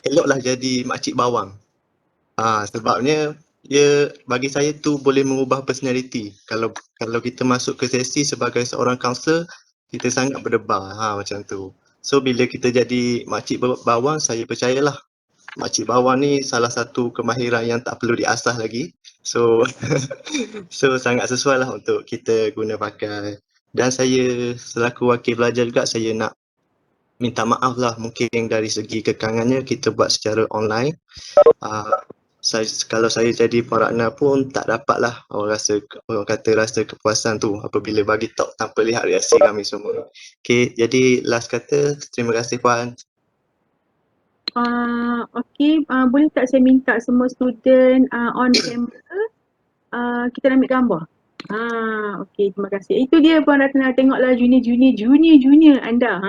Speaker 4: eloklah jadi makcik bawang. Sebabnya dia bagi saya tu boleh mengubah personality. Kalau kita masuk ke sesi sebagai seorang kaunselor, kita sangat berdebar macam tu. So bila kita jadi makcik bawang, saya percayalah makcik bawang ni salah satu kemahiran yang tak perlu diasah lagi. So so sangat sesuai lah untuk kita guna pakai. Dan saya selaku wakil pelajar juga, saya nak minta maaf lah mungkin dari segi kekangannya kita buat secara online. Kalau saya jadi Puan Ratna pun tak dapatlah orang kata rasa kepuasan tu apabila bagi talk tanpa lihat reaksi kami semua. Okay, jadi last kata, terima kasih Puan.
Speaker 2: Okay, boleh tak saya minta semua student on camera kita nak ambil gambar. Okay, terima kasih. Itu dia Puan Ratna, tengoklah junior anda.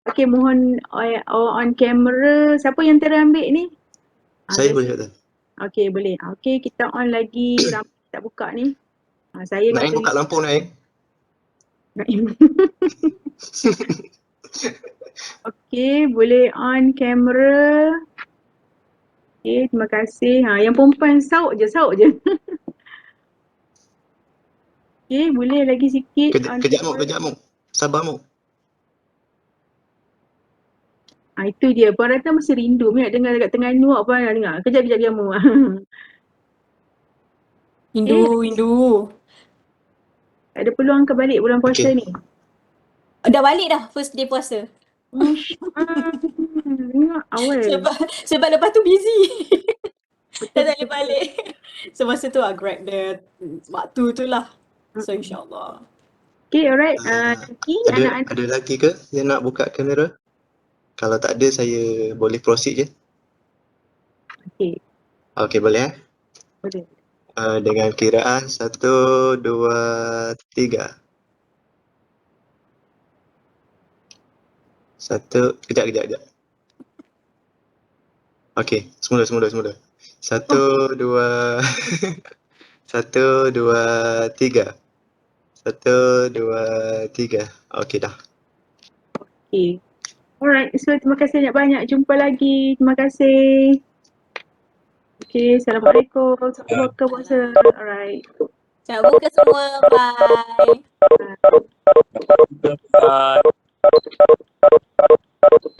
Speaker 2: Okay, mohon on camera. Siapa yang terambil ni?
Speaker 4: Saya boleh kata.
Speaker 2: Okay, boleh. Okay, kita on lagi. Lampu tak buka ni. Saya
Speaker 4: Naim buka lampu Naim.
Speaker 2: Okay, boleh on camera. Okay, terima kasih. Yang perempuan sauk je. Okay, boleh lagi sikit.
Speaker 4: Kejap mu. Sabar mu.
Speaker 2: Itu dia. Puan Ratna mesti rindu. Nak dengar dekat tengah nuak pun nak dengar. Kejap jamu.
Speaker 1: Rindu.
Speaker 2: Ada peluang ke balik bulan puasa ni?
Speaker 1: Dah balik dah first day puasa.
Speaker 2: Dengar awal.
Speaker 1: Sebab lepas tu busy. Dah tak boleh balik. So masa tu grab dia waktu tu lah. So insyaAllah.
Speaker 2: Okay, alright.
Speaker 4: Ah,
Speaker 2: Lagi
Speaker 4: Ada
Speaker 2: anak-anak.
Speaker 4: ada lagi ke yang nak buka kamera? Kalau tak ada, saya boleh proceed je.
Speaker 2: Okay,
Speaker 4: Okey, boleh
Speaker 2: boleh.
Speaker 4: Dengan kiraan 1, 2, 3. 1, kejap. Okey, semula. 1, 2, 1, 2, 3. 1, 2, 3. Okey dah.
Speaker 2: Okay. Alright, so terima kasih banyak-banyak. Jumpa lagi. Terima kasih. Okay, Assalamualaikum. Selamat buka puasa. Alright.
Speaker 1: Selamat buka semua. Bye.
Speaker 2: Bye.
Speaker 5: Bye.